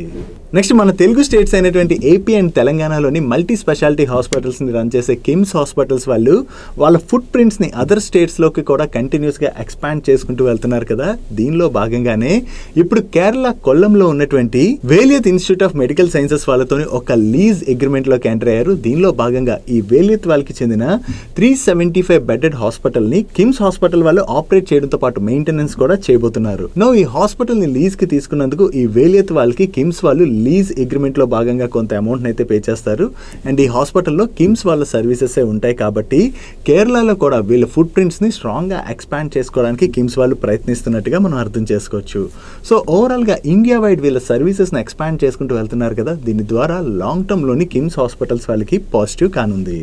నెక్స్ట్ మన తెలుగు స్టేట్స్ అయినటువంటి ఏపీ అండ్ తెలంగాణలోని మల్టీ స్పెషాలిటీ హాస్పిటల్స్ ని రన్ చేసే కిమ్స్ హాస్పిటల్స్ వాళ్ళు వాళ్ళు వాళ్ళ ఫుట్ ప్రింట్స్ ని అదర్ స్టేట్స్ లోకి కూడా కంటిన్యూస్ గా ఎక్స్పాండ్ చేసుకుంటూ వెళ్తున్నారు కదా. దీనిలో భాగంగానే ఇప్పుడు కేరళ కొల్లంలో ఉన్నటువంటి వేలియత్ ఇన్స్టిట్యూట్ ఆఫ్ మెడికల్ సైన్సెస్ వాళ్ళతో ఒక లీజ్ అగ్రిమెంట్ లోకి ఎంటర్ అయ్యారు. దీనిలో భాగంగా ఈ వేలియత్ వాళ్ళకి చెందిన 375 బెడెడ్ హాస్పిటల్ ని కిమ్స్ హాస్పిటల్ వాళ్ళు ఆపరేట్ చేయడంతో పాటు మెయింటెనెన్స్ కూడా చేయబోతున్నారు. ఈ హాస్పిటల్ ని లీజ్ కి తీసుకున్నందుకు ఈ వేలియత్ వాళ్ళకి కిమ్స్ వాళ్ళు లీజ్ అగ్రిమెంట్ లో భాగంగా కొంత అమౌంట్ అయితే పే చేస్తారు. అండ్ ఈ హాస్పిటల్లో కిమ్స్ వాళ్ళ సర్వీసెస్ ఉంటాయి కాబట్టి కేరళలో కూడా వీళ్ళ ఫుట్ ప్రింట్స్ ని స్ట్రాంగ్ గా ఎక్స్పాండ్ చేసుకోవడానికి కిమ్స్ వాళ్ళు ప్రయత్నిస్తున్నట్టుగా మనం అర్థం చేసుకోవచ్చు. సో ఓవరాల్ గా ఇండియా వైడ్ వీళ్ళ సర్వీసెస్ ని ఎక్స్పాండ్ చేసుకుంటూ వెళ్తున్నారు కదా. దీని ద్వారా లాంగ్ టర్మ్ లోని కిమ్స్ హాస్పిటల్స్ వాళ్ళకి పాజిటివ్ కానుంది.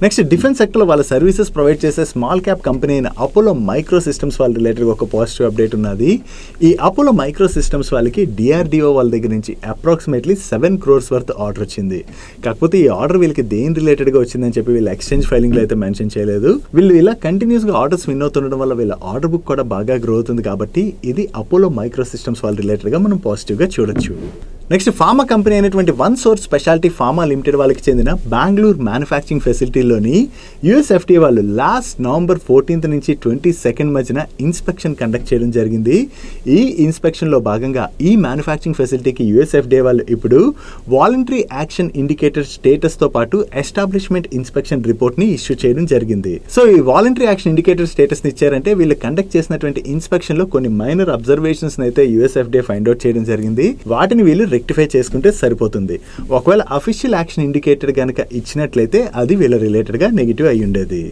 నెక్స్ట్ డిఫెన్స్ సెక్టర్ లో వాళ్ళ సర్వీసెస్ ప్రొవైడ్ చేసే స్మాల్ క్యాప్ కంపెనీ అయిన అపోలో మైక్రో సిస్టమ్స్ వాళ్ళ రిలేటెడ్ ఒక పాజిటివ్ అప్డేట్ ఉన్నది. ఈ అపోలో మైక్రో సిస్టమ్స్ వాళ్ళకి డిఆర్డిఓ వాళ్ళ దగ్గర నుంచి అప్రాక్సిమేట్లీ 7 crores వర్త్ ఆర్డర్ వచ్చింది. కాకపోతే ఈ ఆర్డర్ వీళ్ళకి దేని రిలేటెడ్ గా వచ్చిందని చెప్పి వీళ్ళ ఎక్స్చేంజ్ ఫైలింగ్ లో అయితే మెన్షన్ చేయలేదు. వీళ్ళు ఇలా కంటిన్యూస్ గా ఆర్డర్స్ విన్ అవుతుండడం వల్ల వీళ్ళ ఆర్డర్ బుక్ కూడా బాగా గ్రో అవుతుంది కాబట్టి ఇది అపోలో మైక్రో సిస్టమ్స్ వాళ్ళ రిలేటెడ్ గా మనం పాజిటివ్ గా చూడొచ్చు. నెక్స్ట్ ఫార్మా కంపెనీ అయినటువంటి one source speciality pharma limited వాళ్ళకి చెందిన బెంగళూరు మ్యానుఫ్యాక్చరింగ్ ఫెసిలిటీలోని యుఎస్ఎఫ్డిఏ వాళ్ళు లాస్ట్ నవంబర్ 14th నుంచి 22nd మధ్యన ఇన్స్పెక్షన్ కండక్ట్ చేయడం జరిగింది. ఈ ఇన్స్పెక్షన్ లో భాగంగా ఈ మ్యానుఫ్యాక్చరింగ్ ఫెసిలిటీకి యుఎస్ఎఫ్డిఏ వాళ్ళు ఇప్పుడు వాలంటరీ యాక్షన్ ఇండికేటర్ స్టేటస్ తో పాటు ఎస్టాబ్లిష్మెంట్ ఇన్స్పెక్షన్ రిపోర్ట్ ని ఇష్యూ చేయడం జరిగింది. సో ఈ వాలంటరీ యాక్షన్ ఇండికేటర్ స్టేటస్ ని ఇచ్చారంటే వీళ్ళు కండక్ట్ చేసినటువంటి ఇన్స్పెక్షన్ లో కొన్ని మైనర్ అబ్జర్వేషన్స్ అయితే యుఎస్ఎఫ్డిఏ ఫైండ్ అవుట్ చేయడం జరిగింది. వాటిని వీళ్ళు రెక్టిఫై చేసుకుంటే సరిపోతుంది. ఒకవేళ అఫీషియల్ యాక్షన్ ఇండికేటర్ కనుక ఇచ్చినట్లయితే అది వీళ్ళ రిలేటెడ్ గా నెగిటివ్ అయి ఉండేది.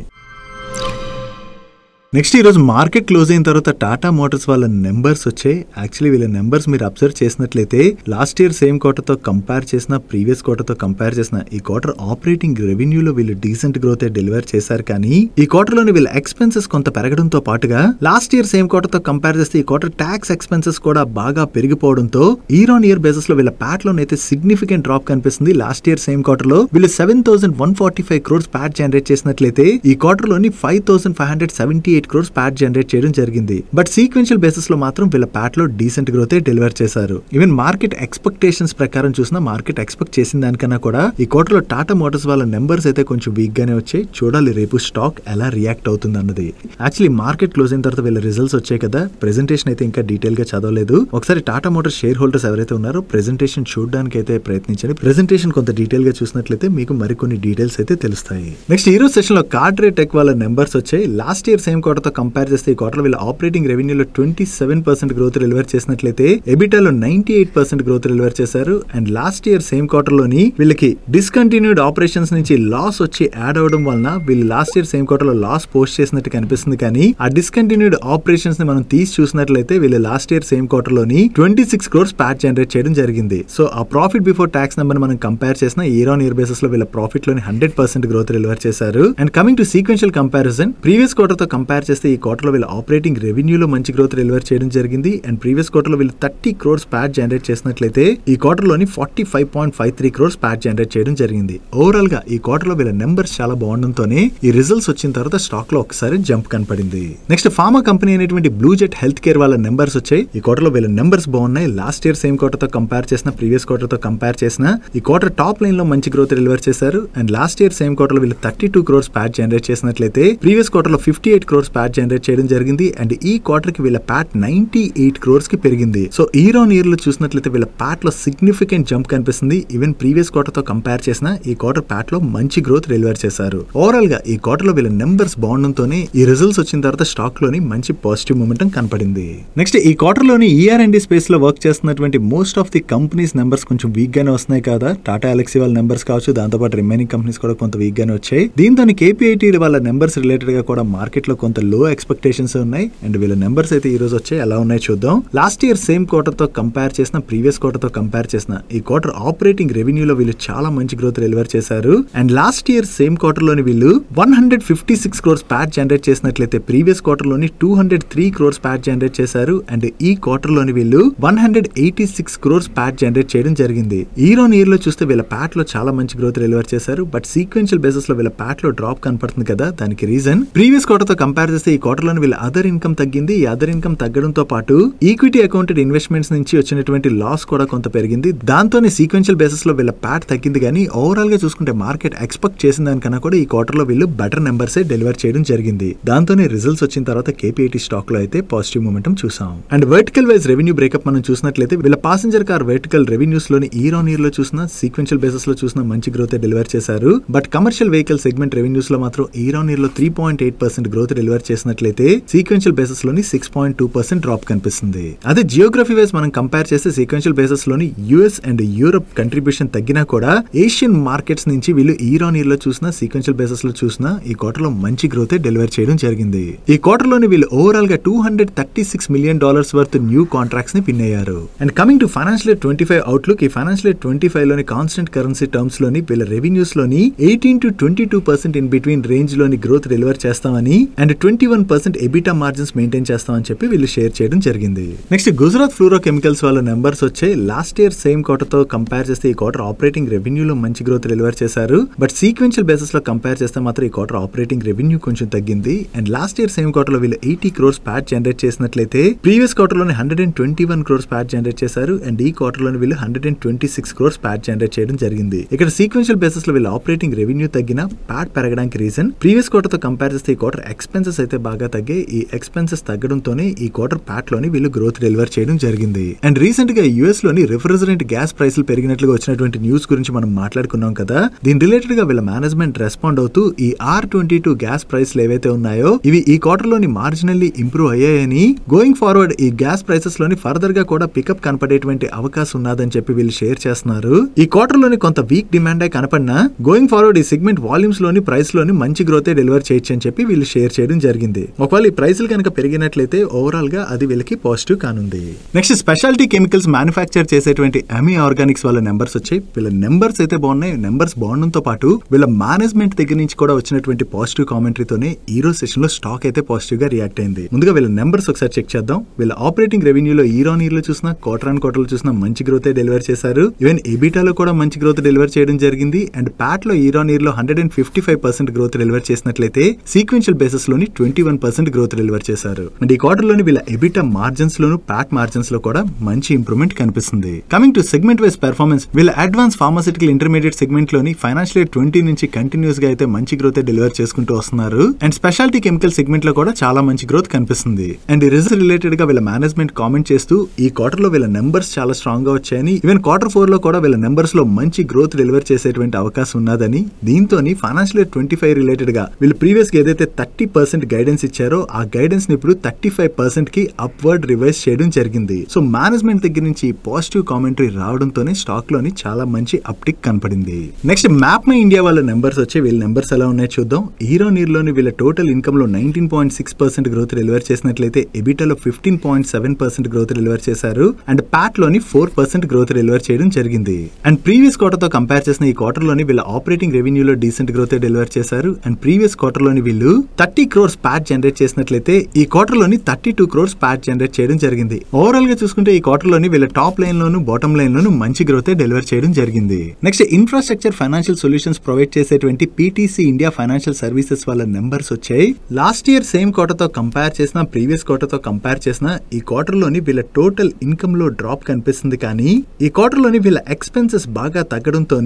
నెక్స్ట్ ఈరోజు మార్కెట్ క్లోజ్ అయిన తర్వాత టాటా మోటార్స్ వాళ్ళ నెంబర్స్ వచ్చాయి. యాక్చువల్లీ వీళ్ళ నెంబర్స్ మీరు అబ్జర్వ్ చేసినట్లయితే లాస్ట్ ఇయర్ సేమ్ క్వార్టర్తో కంపేర్ చేసిన ప్రీవియస్ క్వార్టర్తో కంపేర్ చేసిన ఈ క్వార్టర్ ఆపరేటింగ్ రెవెన్యూలో వీళ్ళు డీసెంట్ గ్రోత్ డెలివర్ చేశారు. కానీ ఈ క్వార్టర్లోని వీళ్ళ ఎక్స్పెన్సెస్ కొంత పెరగడంతో పాటుగా లాస్ట్ ఇయర్ సేమ్ క్వార్టర్తో కంపేర్ చేస్తే ఈ క్వార్టర్ ట్యాక్స్ ఎక్స్పెన్సెస్ కూడా బాగా పెరిగిపోవడంతో ఇయర్ ఆన్ ఇయర్ బేసిస్ లో వీళ్ళ ప్యాట్ లోనైతే సిగ్నిఫికెంట్ డ్రాప్ కనిపిస్తుంది. లాస్ట్ ఇయర్ సేమ్ క్వార్టర్ లో వీళ్ళు 7,145 crores ప్యాట్ జనరేట్ చేసినట్లయితే ఈ క్వార్టర్ లోని 5,578 crores ప్యాట్ జనరేట్ చేయడం జరిగింది. బట్ సీక్వెన్షియల్ బేసిస్ లో మాత్రం వీళ్ళ ప్యాట్ లో డీసెంట్ గ్రోత్ డెలివర్ చేశారు. ఈవెన్ మార్కెట్ ఎక్స్పెక్టేషన్స్ ప్రకారం చూసినా మార్కెట్ ఎక్స్పెక్ట్ చేసిన దానికన్నా కూడా ఈ క్వార్టర్ లో టాటా మోటార్స్ వాళ్ళ నెంబర్స్ అయితే కొంచెం వీక్ గానే వచ్చాయి. చూడాలి రేపు స్టాక్ ఎలా రియాక్ట్ అవుతుంది అన్నది. యాక్చువల్లీ మార్కెట్ క్లోజ్ అయిన తర్వాత వీళ్ళ రిజల్ట్స్ వచ్చాయి కదా. ప్రెజెంటేషన్ అయితే ఇంకా డీటెయిల్ గా చదవలేదు. ఒకసారి టాటా మోటార్స్ షేర్ హోల్డర్స్ ఎవరైతే ఉన్నారో ప్రెజెంటేషన్ చూడడానికి అయితే ప్రయత్నించండి. ప్రెజెంటేషన్ కొంత డీటెయిల్ గా చూసినట్లయితే మీకు మరికొన్ని డీటెయిల్స్ అయితే తెలుస్తాయి. నెక్స్ట్ ఈ రోజు సెషన్ లో కార్డ్రే టెక్ వాళ్ళ నెంబర్స్ వచ్చాయి. లాస్ట్ ఇయర్ సేమ్ క్వార్టర్ తో కంపేర్ చేస్తే ఈ క్వార్టర్ వీళ్ళ ఆపరేటింగ్ రెవెన్యూలో 27% గ్రోత్ డెలివర్ చేసినట్లయితే ఎబిటాలో 98% గ్రోత్ డెలివర్ చేశారు. And last year same quarter లోని వీళ్ళకి డిస్కంటిన్యూడ్ ఆపరేషన్స్ నుంచి లాస్ వచ్చి యాడ్ అవడం వలన వీళ్ళు లాస్ట్ ఇయర్ సేమ్ క్వార్టర్ లో లాస్ పోస్ట్ చేసినట్టు కనిపిస్తుంది. కానీ ఆ డిస్కంటిన్యూడ్ ఆపరేషన్స్ ని మనం తీసి చూసినట్లయితే వీళ్ళు లాస్ట్ ఇయర్ సేమ్ క్వార్టర్ లోని 26 crores ప్యాట్ జనరేట్ చేయడం జరిగింది. సో ఆ ప్రాఫిట్ బిఫోర్ ట్యాక్స్ నెంబర్ మనం కంపేర్ చేసిన ఇయర్ ఆన్ ఇయర్ బేసిస్ లో వీళ్ళ ప్రాఫిట్ లోని 100% గ్రోత్ డెలివర్ చేశారు. And coming to sequential comparison previous quarter తో కంపేర్ చేస్తే ఈ క్వార్టర్ లో వీళ్ళ ఆపరేటింగ్ రెవెన్యూలో మంచి గ్రోత్ డెలివర్ చేయడం జరిగింది. అండ్ ప్రీవియస్ క్వార్టర్ లో వీళ్ళు 30 crores ప్యాట్ జనరేట్ చేసినట్లయితే ఈ క్వార్టర్ లోని 45.53 crores ప్యాట్ జనరేట్ చేయడం జరిగింది. ఓవరాల్ గా ఈ క్వార్టర్ లో వీళ్ళ నెంబర్స్ చాలా బాగుండడంతోనే ఈ రిజల్ట్స్ వచ్చిన తర్వాత స్టాక్ లో ఒకసారి జంప్ కనపడింది. నెక్స్ట్ ఫార్మా కంపెనీ అయినటువంటి బ్లూ జెట్ హెల్త్ కేర్ వాళ్ళ నెంబర్స్ వచ్చాయి. ఈ క్వార్టర్ లో వీళ్ళ నెంబర్స్ బాగున్నాయి. లాస్ట్ ఇయర్ సేమ్ క్వార్టర్ తో కంపేర్ చేసిన ప్రీవియస్ క్వార్టర్ తో కంపేర్ చేసిన ఈ క్వార్టర్ టాప్ లైన్ లో మంచి గ్రోత్ డెలివర్ చేశారు. And last year same quarter లో వీళ్ళు 32 crores ప్యాట్ జనరేట్ చేసినట్లయితే ప్రీవియస్ క్వార్టర్ లో 58 crores ప్యాట్ జనరేట్ చేయడం జరిగింది. అండ్ ఈ క్వార్టర్ కి వీళ్ళ ప్యాట్ 98 crores కి పెరిగింది. సో ఇయర్ ఆన్ ఇయర్ లో చూసినట్లయితే వీళ్ళ ప్యాట్ లో సిగ్నిఫికెంట్ జంప్ కనిపిస్తుంది. ఈవెన్ ప్రీవియస్ క్వార్టర్ తో కంపేర్ చేసిన ఈ క్వార్టర్ ప్యాట్ లో మంచి గ్రోత్ డెలివర్ చేశారు. ఓవరాల్ గా ఈ క్వార్టర్ లో వీళ్ళ నెంబర్స్ బాగుండడంతోనే ఈ రిజల్ట్స్ వచ్చిన తర్వాత స్టాక్ లోని మంచి పాజిటివ్ మూమెంటం కనపడింది. నెక్స్ట్ ఈ క్వార్టర్ లోని ER&D స్పేస్ లో వర్క్ చేస్తున్నటువంటి most of the companies numbers కొంచెం వీక్ గానే వస్తున్నాయి కదా. టాటా ఎలక్సీ వాళ్ళ నెంబర్స్ కావచ్చు, దాంతోపాటు రిమైనింగ్ కంపెనీస్ కూడా కొంత వీక్ గానే వచ్చాయి. దీంతో KPIT వాళ్ళ నెంబర్స్ రిలేటెడ్ గా కూడా మార్కెట్ లో కొంత లో ఎక్స్పెక్టేషన్స్ ఉన్నాయి. అండ్ వీళ్ళ నెంబర్స్ అయితే ఈ రోజు వచ్చాయి. ఎలా ఉన్నాయి చూద్దాం. లాస్ట్ ఇయర్ సేమ్ క్వార్టర్ తో కంపేర్ చేసిన ప్రీవియస్ క్వార్టర్ తో కంపేర్ చేసిన ఈ క్వార్టర్ ఆపరేటింగ్ రెవెన్యూలో వీళ్ళు చాలా మంచి గ్రోత్ డెలివర్ చేశారు. And last year same quarter లోని వీళ్ళు 156 crores ప్యాట్ జనరేట్ చేసినట్లయితే ప్రీవియస్ క్వార్టర్ లోని 203 crores ప్యాట్ జనరేట్ చేశారు. అండ్ ఈ క్వార్టర్ లోని వీళ్ళు 186 crores ప్యాట్ జనరేట్ చేయడం జరిగింది. ఇయర్ ఆన్ ఇయర్ లో చూస్తే వీళ్ళ ప్యాట్ లో చాలా మంచి గ్రోత్ డెలివర్ చేశారు. బట్ సీక్వెన్షియల్ బేసిస్ లో వీళ్ళ ప్యాట్ లో డ్రాప్ కనపడుతుంది కదా. దానికి రీజన్ ప్రీవియస్ క్వార్టర్ తో కంపేర్ కంపేర్ చేస్తే ఈ క్వార్టర్ లోని వీళ్ళ అదర్ ఇన్కమ్ తగ్గింది. ఈ అదర్ ఇన్కమ్ తగ్గడంతో పాటు ఈక్విటీ అకౌంటెడ్ ఇన్వెస్ట్మెంట్స్ నుంచి వచ్చినటువంటి లాస్ కూడా కొంత పెరిగింది. దాంతోనే సీక్వెన్షియల్ బేసిస్ లో వీళ్ళ ప్యాట్ తగ్గింది. కానీ ఓవరాల్ గా చూసుకుంటే మార్కెట్ ఎక్స్పెక్ట్ చేసిన దానికన్నా కూడా ఈ క్వార్టర్ లో వీళ్ళు బెటర్ నెంబర్స్ డెలివర్ చేయడం జరిగింది. దాంతోనే రిజల్ట్స్ వచ్చిన తర్వాత KPIT స్టాక్ లో అయితే పాజిటివ్ మూమెంటం చూసాం. And vertical wise revenue breakup మనం చూసినట్లయితే వీళ్ళ పాసెంజర్ కార్ వర్టికల్ రెవెన్యూస్ లోని ఇయర్ ఆన్ ఇయర్ లో చూసినా సీక్వెన్షియల్ బేసిస్ లో చూసినా మంచి గ్రోత్ డెలివర్ చేశారు. But commercial vehicle segment revenues లో మాత్రం ఇయర్ ఆన్ ఇయర్ లో 3.8% గ్రోత్ డెలివర్ చేసినట్లయితే సీక్వెన్షియల్ బేసిస్ లోని 6.2% డ్రాప్ కనిపిస్తుంది. అదే జియోగ్రఫీ వైజ్ మనం కంపేర్ చేస్తే సీక్వెన్షియల్ బేసిస్ లోని US అండ్ యూరోప్ కంట్రిబ్యూషన్ తగ్గినా కూడా ఏషియన్ మార్కెట్స్ నుంచి వీళ్ళు ఇయర్ ఆన్ ఇయర్ లో చూసినా సీక్వెన్షియల్ బేసిస్ లో చూసినా ఈ క్వార్టర్ లో మంచి గ్రోత్ డెలివర్ చేయడం జరిగింది. ఈ క్వార్టర్ లోని వీళ్ళు ఓవరాల్ గా $236 మిలియన్ వర్త్ న్యూ కాంట్రాక్ట్స్ ని పిన్ అయ్యారు. And coming to financial year 25 outlook, ఈ ఫైనాన్షియల్ ఇయర్ 25 లోని కాన్స్టెంట్ కరెన్సీ టర్మ్స్ లోని వీళ్ళ రెవెన్యూస్ లోని 18 to 22% ఇన్ బిట్వీన్ రేంజ్ లోని గ్రోత్ డెలివర్ చేస్తామని అండ్ 21% ఎబిటా మార్జిన్స్ మెయింటైన్ చేస్తామని చెప్పి వీళ్ళు షేర్ చేయడం జరిగింది. నెక్స్ట్ గుజరాత్ ఫ్లూరో కెమికల్స్ వాళ్ళ నెంబర్స్ వచ్చాయి. లాస్ట్ ఇయర్ సేమ్ క్వార్టర్ తో కంపేర్ చేస్తే ఈ క్వార్టర్ ఆపరేటింగ్ రెవెన్యూలో మంచి గ్రోత్ డెలివర్ చేశారు. బట్ సీక్వెన్షియల్ బేసిస్ లో కంపేర్ చేస్తే మాత్రం ఈ క్వార్టర్ ఆపరేటింగ్ రెవెన్యూ కొంచెం తగ్గింది. And last year same quarter లో వీళ్ళు 80 crores ప్యాట్ జనరేట్ చేసినట్లయితే ప్రీవియస్ క్వార్టర్ లోని 121 crores ప్యాట్ జనరేట్ చేశారు. అండ్ ఈ క్వార్టర్ లోని వీళ్ళు 126 crores ప్యాట్ జనరేట్ చేయడం జరిగింది. ఇక్కడ సీక్వెన్షియల్ బేసిస్ లో వీళ్ళ ఆపరేటింగ్ రెవెన్యూ తగ్గిన ప్యాట్ పెరగడానికి రీజన్ ప్రీవియస్ క్వార్టర్ తో కంపేర్ చేస్తే ఈ క్వార్టర్ ఎక్స్పెన్సెస్ అయితే బాగా తగ్గాయి. ఈ ఎక్స్పెన్సెస్ తగ్గడంతోనే ఈ క్వార్టర్ ప్యాట్ లోని వీళ్ళు గ్రోత్ డెలివర్ చేయడం జరిగింది. అండ్ రీసెంట్ గా US లోని రిఫ్రిజరెంట్ గ్యాస్ ప్రైసులు పెరిగినట్లుగా వచ్చినటువంటి న్యూస్ గురించి మనం మాట్లాడుకున్నాం కదా. దీని రిలేటెడ్ గా వీళ్ళ మేనేజ్మెంట్ రెస్పాండ్ అవుతూ ఈ R22 గ్యాస్ ప్రైస్లు ఏవైతే ఉన్నాయో ఇవి ఈ క్వార్టర్ లోని మార్జినల్లీ ఇంప్రూవ్ అయ్యాయని, గోయింగ్ ఫార్వర్డ్ ఈ గ్యాస్ ప్రైసెస్ లోని ఫర్దర్ గా కూడా పికప్ కనపడేటువంటి అవకాశం ఉన్నదని చెప్పి వీళ్ళు షేర్ చేస్తున్నారు. ఈ క్వార్టర్ లోని కొంత వీక్ డిమాండ్ కనపడినా గోయింగ్ ఫార్వర్డ్ ఈ సెగ్మెంట్ వాల్యూమ్స్ లోని ప్రైస్ లోని మంచి గ్రోత్ డెలివర్ చేయొచ్చు అని చెప్పి వీళ్ళు షేర్ చేయడం జరిగింది. ఒకవేళ ఈ ప్రైసులు కనుక పెరిగినట్లయితే ఓవరాల్ గా అది వీళ్ళకి పాజిటివ్ కానుంది. నెక్స్ట్ స్పెషాలిటీ కెమికల్స్ మ్యానుఫ్యాక్చర్ చేసేటువంటి అమీ ఆర్గానిక్స్ వాళ్ళ నెంబర్స్ వచ్చాయి. వీళ్ళ నెంబర్స్ అయితే బాగున్నాయి. నెంబర్స్ బాగుండడంతో పాటు వీళ్ళ మేనేజ్మెంట్ దగ్గర నుంచి కూడా వచ్చినటువంటి పాజిటివ్ కామెంటరీతోనే ఈ రోజు సెషన్ లో స్టాక్ అయితే పాజిటివ్ గా రియాక్ట్ అయింది. ముందుగా వీళ్ళ నెంబర్స్ ఒకసారి చెక్ చేద్దాం. వీళ్ళ ఆపరేటింగ్ రెవెన్యూలో ఇయర్ ఆన్ ఇయర్ లో చూసినా క్వార్టర్ ఆన్ క్వార్టర్ లో చూసినా మంచి గ్రోత్ డెలివర్ చేశారు. ఈవెన్ ఎబిటాలో కూడా మంచి గ్రోత్ డెలివర్ చేయడం జరిగింది. అండ్ ప్యాట్ లో ఇయర్ ఆన్ ఇయర్ లో 155% గ్రోత్ డెలివర్ చేసినట్లయితే సీక్వెన్షియల్ బేసిస్ లోని 21% గ్రోత్ డెలివర్ చేశారు. అండ్ ఈ క్వార్టర్ లోని వీళ్ళ ఎబిటా మార్జిన్స్ లోను ప్యాట్ మార్జిన్స్ లో కూడా మంచి ఇంప్రూవ్మెంట్ కనిపిస్తుంది. Coming to segment wise performance, వీళ్ళ అడ్వాన్స్ ఫార్మాసిటికల్ ఇంటర్మీడియట్ సెగ్మెంట్ లోని ఫైనాన్షియల్ ఇయర్ 20 నుంచి కంటిన్యూస్ గా అయితే మంచి గ్రోత్ డెలివర్ చేసుకుంటూ వస్తున్నారు. అండ్ స్పెషాలిటీ కెమికల్ సెగ్మెంట్ లో కూడా చాలా మంచి గ్రోత్ కనిపిస్తుంది. అండ్ ఈ రిజల్ట్ రిలేటెడ్ గా వీళ్ళ మేనేజ్మెంట్ కామెంట్ చేస్తూ ఈ క్వార్టర్ లో వీళ్ళ నెంబర్స్ చాలా స్ట్రాంగ్ గా వచ్చాయని, ఈవెన్ క్వార్టర్ 4 లో కూడా వీళ్ళ నెంబర్స్ లో మంచి గ్రోత్ డెలివర్ చేసేటువంటి అవకాశం ఉన్నదని, దీంతో ఫైనాన్షియల్ ఇయర్ 25 రిలేటెడ్ గా వీళ్ళు ప్రీవియస్ గా ఏదైతే 30% గైడెన్స్ ఇచ్చారో ఆ గైడెన్స్ ని ఇప్పుడు 35% కి అప్వర్డ్ రివైజ్ చేయడం జరిగింది. సో మేనేజ్మెంట్ దగ్గర నుంచి పాజిటివ్ కామెంటరీ రావడంతోనే స్టాక్ లోని చాలా మంచి అప్టిక్ కనపడింది. నెక్స్ట్ మ్యాప్ మై ఇండియా వాళ్ళ నెంబర్స్ వచ్చి వీళ్ళ నెంబర్స్ ఎలా ఉన్నాయో చూద్దాం. ఇయర్ ఆన్ ఇయర్ లోని వీళ్ళ టోటల్ ఇన్కమ్ లో 19.6% గ్రోత్ డెలివర్ చేసినట్లయితే ఎబిటాలో 15.7% గ్రోత్ డెలివర్ చేశారు. అండ్ ప్యాట్ లోని 4% గ్రోత్ డెలివర్ చేయడం జరిగింది. అండ్ ప్రీవియస్ క్వార్టర్ తో కంపేర్ చేసిన ఈ క్వార్టర్ లోని వీళ్ళ ఆపరేటింగ్ రెవెన్యూలో డీసెంట్ గ్రోత్ డెలివర్ చేశారు. అండ్ ప్రీవియస్ క్వార్టర్ లోని వీళ్ళు 30 crores ప్యాట్ జనరేట్ చేసినట్లయితే ఈ క్వార్టర్ లోని 32 crores ప్యాట్ జనరేట్ చేయడం జరిగింది. ఓవరాల్ గా చూసుకుంటే ఈ క్వార్టర్ లోని వీళ్ళ టాప్ లైన్ లోను బాటమ్ లైన్ లోను మంచి గ్రోత్ డెలివర్ చేయడం జరిగింది. Next infrastructure financial solutions provide చేసేటువంటి PTC ఇండియా ఫైనాన్షియల్ సర్వీసెస్ వాళ్ళ నెంబర్స్ వచ్చాయి. లాస్ట్ ఇయర్ సేమ్ క్వార్టర్ తో కంపేర్ చేసిన ప్రీవియస్ క్వార్టర్ తో కంపేర్ చేసిన ఈ క్వార్టర్ లోని వీళ్ళ టోటల్ ఇన్కమ్ లో డ్రాప్ కనిపిస్తుంది. కానీ ఈ క్వార్టర్ లోని వీళ్ళ ఎక్స్పెన్సెస్ బాగా తగ్గడంతో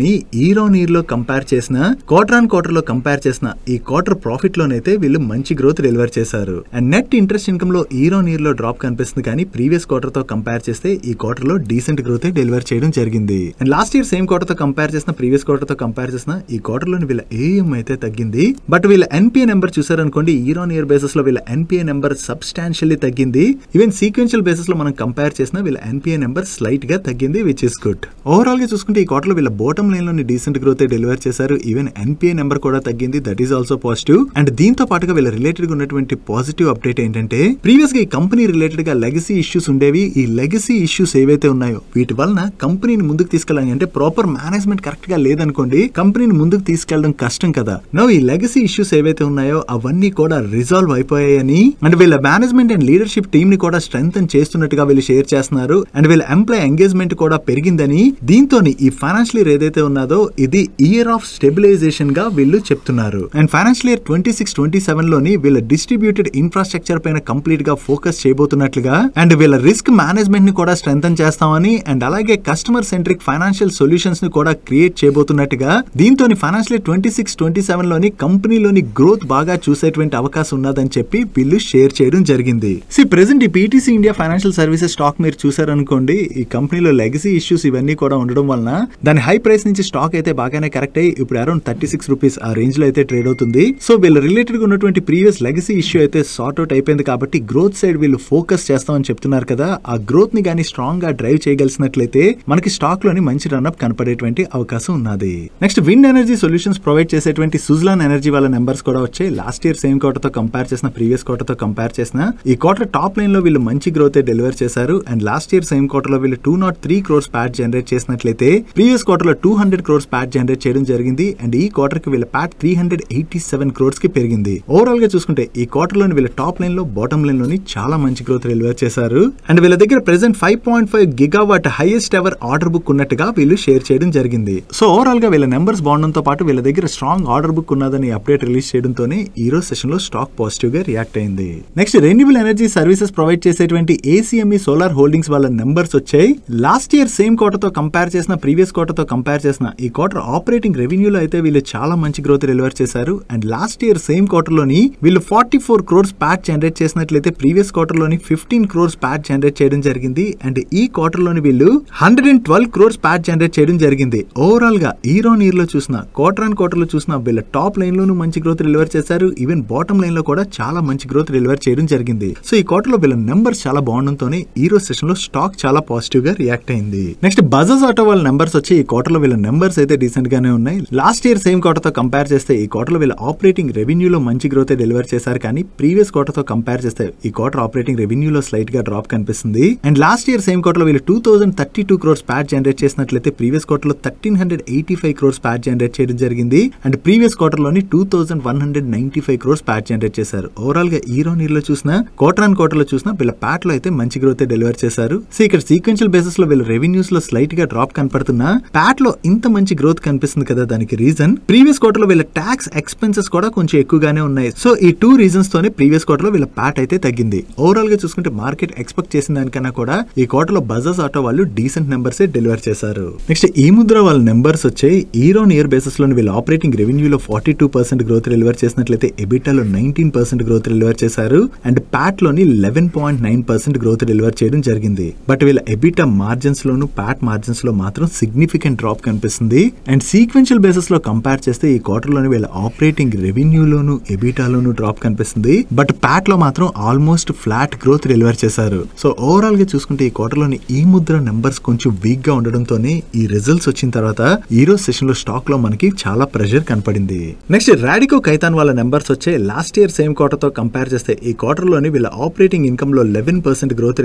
ఇయర్ ఆన్ ఇయర్ లో కంపేర్ చేసిన క్వార్టర్ ఆన్ క్వార్టర్ లో కంపేర్ చేసిన ఈ క్వార్టర్ ప్రాఫిట్ లోనైతే వీళ్ళు మంచి గ్రోత్ డెలివర్ చేశారు. అండ్ నెట్ ఇంట్రెస్ట్ ఇన్కమ్ లో ఇయర్ ఆన్ ఇయర్ లో డ్రాప్ కనిపిస్తుంది. కానీ ప్రీవియస్ క్వార్టర్ తో కంపేర్ చేస్తే ఈ క్వార్టర్ లో డీసెంట్ గ్రోత్ డెలివర్ చేయడం జరిగింది. And last year same quarter తో కంపేర్ చేసిన ప్రీవియస్ క్వార్టర్ తో కంపేర్ చేసిన ఈ క్వార్టర్ లోని వీళ్ళ ఏఎం అయితే తగ్గింది. బట్ వీళ్ళ NPA నెంబర్ చూసారనుకోండి, ఇయర్ ఆన్ ఇయర్ బేసిస్ లో వీళ్ళ NPA నెంబర్ సబ్స్టాన్షియల్లీ తగ్గింది. ఈవెన్ సీక్వెన్షియల్ బేసిస్ లో మనం కంపేర్ చేసిన వీళ్ళ NPA నెంబర్ స్లైట్ గా తగ్గింది, విచ్ ఇస్ గుడ్. ఓవరాల్ గా చూసుకుంటే ఈ క్వార్టర్ లో వీళ్ళ బాటమ్ లైన్ లోని డీసెంట్ గ్రోత్ డెలివర్ చేశారు. ఈవెన్ NPA నెంబర్ కూడా తగ్గింది, that is also positive. And దీంతో పాటుగా వీళ్ళ రిలేటెడ్ గా ఉన్నటువంటి పాజిటివ్ అప్డేట్ ఏంటంటే ప్రీవియస్ గా ఈ కంపెనీ రిలేటెడ్ గా లెగసీ ఇష్యూస్ ఉండేవి. ఈ లెగసీ ఇష్యూస్ ఏవైతే ఉన్నాయో వీటి వలన కంపెనీని ముందుకు తీసుకెళ్ళాలి అంటే ప్రాపర్ మేనేజ్మెంట్ కరెక్ట్ గా లేదనుకోండి, కంపెనీని ముందుకు తీసుకెళ్లడం కష్టం కదా. నో ఈ లెగసీ ఇష్యూస్ ఏవైతే ఉన్నాయో అవన్నీ కూడా రిజాల్వ్ అయిపోయాయని, అండ్ వీళ్ళ మేనేజ్మెంట్ అండ్ లీడర్షిప్ టీమ్ ని కూడా స్ట్రెంగ్తన్ చేస్తున్నట్టుగా వీళ్ళు షేర్ చేస్తున్నారు. అండ్ వీళ్ళ ఎంప్లాయ్ ఎంగేజ్మెంట్ కూడా పెరిగిందని, దీంతో ఈ ఫైనాన్షియల్ ఇయర్ ఏదైతే ఉన్నదో ఇది ఇయర్ ఆఫ్ స్టెబిలైజేషన్ గా వీళ్ళు చెప్తున్నారు. అండ్ ఫైనాన్షియల్ ఇయర్ 26-27 లోని లోని వీళ్ళ డిస్ట్రిబ్యూటెడ్ ఇన్ఫ్రాస్ట్రక్చర్ పైన కంప్లీట్ గా ఫోకస్ చేయబోతున్నట్లుగా అండ్ వీళ్ళ రిస్క్ మేనేజ్మెంట్ ని కూడా స్ట్రెంథన్ చేస్తామని అండ్ అలాగే కస్టమర్ సెంట్రిక్ ఫైనాన్షియల్ సొల్యూషన్స్ ని కూడా క్రియేట్ చేయబోతున్నట్టుగా దీంతో ఫైనాన్షియల్ 26-27 లోని కంపెనీలోని గ్రోత్ బాగా చూసేటువంటి అవకాశం ఉన్నదని చెప్పి వీళ్ళు షేర్ చేయడం జరిగింది. ప్రెసెంట్ ఈ PTC India financial services stock మీరు చూసారనుకోండి, ఈ కంపెనీలో లెగసీ ఇష్యూస్ ఇవన్నీ కూడా ఉండడం వలన దాని హై ప్రైస్ నుంచి స్టాక్ అయితే బాగానే కరెక్ట్ అయ్యి ఇప్పుడు అరౌండ్ 36 రూపీస్ ఆ రేంజ్ లో అయితే ట్రేడ్ అవుతుంది. సో వీళ్ళ రిలేటెడ్ గా ఉన్నటువంటి ప్రీవియస్ లెగసీ ఇష్యూ అయితే సార్ట్ అవుట్ అయిపోయింది కాబట్టి గ్రోత్ సైడ్ వీళ్ళు ఫోకస్ చేస్తామని చెప్తున్నారు కదా. ఆ గ్రోత్ ని గానీ స్ట్రాంగ్ గా డ్రైవ్ చేయగలిసినట్లయితే మనకి స్టాక్ లోని మంచి రన్అప్ కనపడేటువంటి అవకాశం ఉన్నది. Next wind energy solutions provide చేసేటువంటి సుజ్లాన్ ఎనర్జీ వాళ్ళ నెంబర్స్ కూడా వచ్చాయి. లాస్ట్ ఇయర్ సేమ్ క్వార్టర్ తో కంపేర్ చేసిన ప్రీవియస్ క్వార్టర్ తో కంపేర్ చేసిన ఈ క్వార్టర్ టాప్ లైన్ లో వీళ్ళు మంచి గ్రోత్ డెలివర్ చేశారు. And last year same quarter లో వీళ్ళు 203 crores ప్యాట్ జనరేట్ చేసినట్లయితే ప్రీవియస్ క్వార్టర్ లో 200 crores ప్యాట్ జనరేట్ చేయడం జరిగింది. అండ్ ఈ క్వార్టర్ కి వీళ్ళ ప్యాట్ 387 crores కి పెరిగింది. ఓవరాల్ గా చూసుకుంటే ఈ క్వార్టర్ లోని వీళ్ళ టాప్ లైన్ లో బాటమ్ లైన్ లోని చాలా మంచి గ్రోత్ డెలివర్ చేశారు. అండ్ వీళ్ళ దగ్గర present 5.5 GW highest ever order book ఉన్నట్టుగా వీళ్ళు షేర్ చేయడం జరిగింది. సో ఓవరాల్ గా వీళ్ళ నెంబర్స్ బాగుండడంతో పాటు వీళ్ళ దగ్గర స్ట్రాంగ్ ఆర్డర్ బుక్ ఉన్నదని అప్డేట్ రిలీజ్ చేయడంతోనే ఈ రోజు సెషన్ లో స్టాక్ పాజిటివ్ గా రియాక్ట్ అయింది. Next renewable energy services provide చేసేటువంటి ACME సోలార్ హోల్డింగ్స్ వాళ్ళ నెంబర్స్ వచ్చాయి. లాస్ట్ ఇయర్ సేమ్ క్వార్టర్ తో కంపేర్ చేసిన ప్రీవియస్ క్వార్టర్ తో కంపేర్ చేసిన ఈ క్వార్టర్ ఆపరేటింగ్ రెవెన్యూలో అయితే వీళ్ళు చాలా మంచి గ్రోత్ డెలివర్ చేశారు. And last year same quarter లోని వీళ్ళు 44 crores ప్యాట్ జనరేట్ చేసినట్లయితే ప్రీవియస్ క్వార్టర్ లోని 15 crores ప్యాట్ జనరేట్ చేయడం జరిగింది. అండ్ ఈ క్వార్టర్ లోని వీళ్ళు 112 crores ప్యాట్ జనరేట్ చేయడం జరిగింది. ఓవరాల్ గా ఇయర్ ఆన్ ఇయర్ లో చూసిన క్వార్టర్ అండ్ క్వార్టర్ లో చూసిన వీళ్ళ టాప్ లైన్ లోను మంచి గ్రోత్ డెలివర్ చేశారు. ఈవెన్ బాటమ్ లైన్ లో కూడా చాలా మంచి గ్రోత్ డెలివర్ చేయడం జరిగింది. సో ఈ క్వార్టర్ లో వీళ్ళ నెంబర్స్ చాలా బాగుండడంతోనే ఈ రోజు సెషన్ లో స్టాక్ చాలా పాజిటివ్ గా రియాక్ట్ అయింది. నెక్స్ట్ బజాజ్ ఆటో వాళ్ళ నెంబర్స్ వచ్చి ఈ క్వార్టర్ లో వీళ్ళ నెంబర్స్ అయితే డీసెంట్ గానే ఉన్నాయి. లాస్ట్ ఇయర్ సేమ్ క్వార్టర్ తో కంపేర్ చేస్తే ఈ క్వార్టర్ లో వీళ్ళ ఆపరేటింగ్ రెవెన్యూలో మంచి గ్రోత్ డెలివర్ చేశారు. కానీ ప్రీవియస్ క్వార్టర్ తో కంపేర్ చేస్తే ఈ క్వార్టర్ ఆపరేటింగ్ రెవెన్యూలో స్లైట్ గా డ్రాప్ కనిపిస్తుంది. And last year same quarter లో వీళ్ళు 2032 crores ప్యాట్ జనరేట్ చేసినట్లయితే ప్రీవియస్ క్వార్టర్ లో 1385 crores ప్యాట్ జనరేట్ చేయడం జరిగింది. అండ్ ప్రీవియస్ క్వార్టర్ లోని 2195 crores ప్యాట్ జనరేట్ చేశారు. ఓవరాల్ గా ఇయర్ ఆన్ ఇయర్ లో చూసిన క్వార్టర్ అండ్ క్వార్టర్ లో చూసిన వీళ్ళ ప్యాట్ లో అయితే మంచి గ్రోత్ డెలివర్ చేశారు. సో ఇక్కడ సీక్వెన్షియల్ బేసిస్ లో వీళ్ళ రెవెన్యూస్ లో స్లైట్ గా డ్రాప్ కనపడుతున్నా ప్యాట్ లో ఇంత మంచి గ్రోత్ కనిపిస్తుంది కదా. దానికి రీజన్ ప్రీవియస్ క్వార్టర్ లో వీళ్ళ ట్యాక్స్ ఎక్స్పెన్సెస్ కూడా కొంచెం ఎక్కువగానే ఉన్నాయి. సో ఈ 2 రీజన్స్ తోనే ప్రీవియస్ క్వార్టర్ లో వీళ్ళ ప్యాట్ అయితే తగ్గింది. ఓవరాల్ గా చూసుకుంటే మార్కెట్ ఎక్స్పెక్ట్ చేసిన దానికన్నా కూడా ఈ క్వార్టర్ లో బజాజ్ ఆటో వాళ్ళు డీసెంట్ నెంబర్స్ డెలివర్ చేశారు. నెక్స్ట్ ఈ ముద్ర వాళ్ళ నెంబర్స్ వచ్చాయి. ఇయర్ ఆన్ ఇయర్ బేసిస్ లో వీళ్ళ ఆపరేటింగ్ రెవెన్యూలో 42% గ్రోత్ డెలివర్ చేసినట్లయితే ఎబిటాలో 19% గ్రోత్ డెలివర్ చేశారు. అండ్ ప్యాట్ లోని 11.9% గ్రోత్ డెలివర్ చేయడం జరిగింది. బట్ వీళ్ళ ఎబిటా మార్జిన్స్ లోను ప్యాట్ మార్జిన్స్ లో మాత్రం సిగ్నిఫికెంట్ డ్రాప్ కనిపిస్తుంది. అండ్ సీక్వెన్షియల్ బేసిస్ లో కంపేర్ చేస్తే ఈ క్వార్టర్ లోని వీళ్ళ ఆపరేటింగ్ రెవెన్యూలోను ఎబిటాలోను డ్రాప్ కనిపిస్తుంది. బట్ ప్యాట్ లో మాత్రం ఆల్మోస్ట్ ఫ్లాట్ గ్రోత్ డెలివర్ చేశారు. సో ఓవరాల్ గా చూసుకుంటే ఈ క్వార్టర్ లోని ఈ ముద్ర నెంబర్స్ కొంచెం వీక్ గా ఉండడంతోనే ఈ రిజల్ట్స్ వచ్చిన తర్వాత ఈ రోజు సెషన్ లో స్టాక్ లో మనకి చాలా ప్రెషర్ కనపడింది. నెక్స్ట్ రాడికో ఖైతాన్ వాళ్ళ నెంబర్స్ వచ్చే లాస్ట్ ఇయర్ సేమ్ క్వార్టర్ తో కంపేర్ చేస్తే ఈ క్వార్టర్ లోని వీళ్ళ ఆపరేటింగ్ ఇన్కమ్ లో 11% గ్రోత్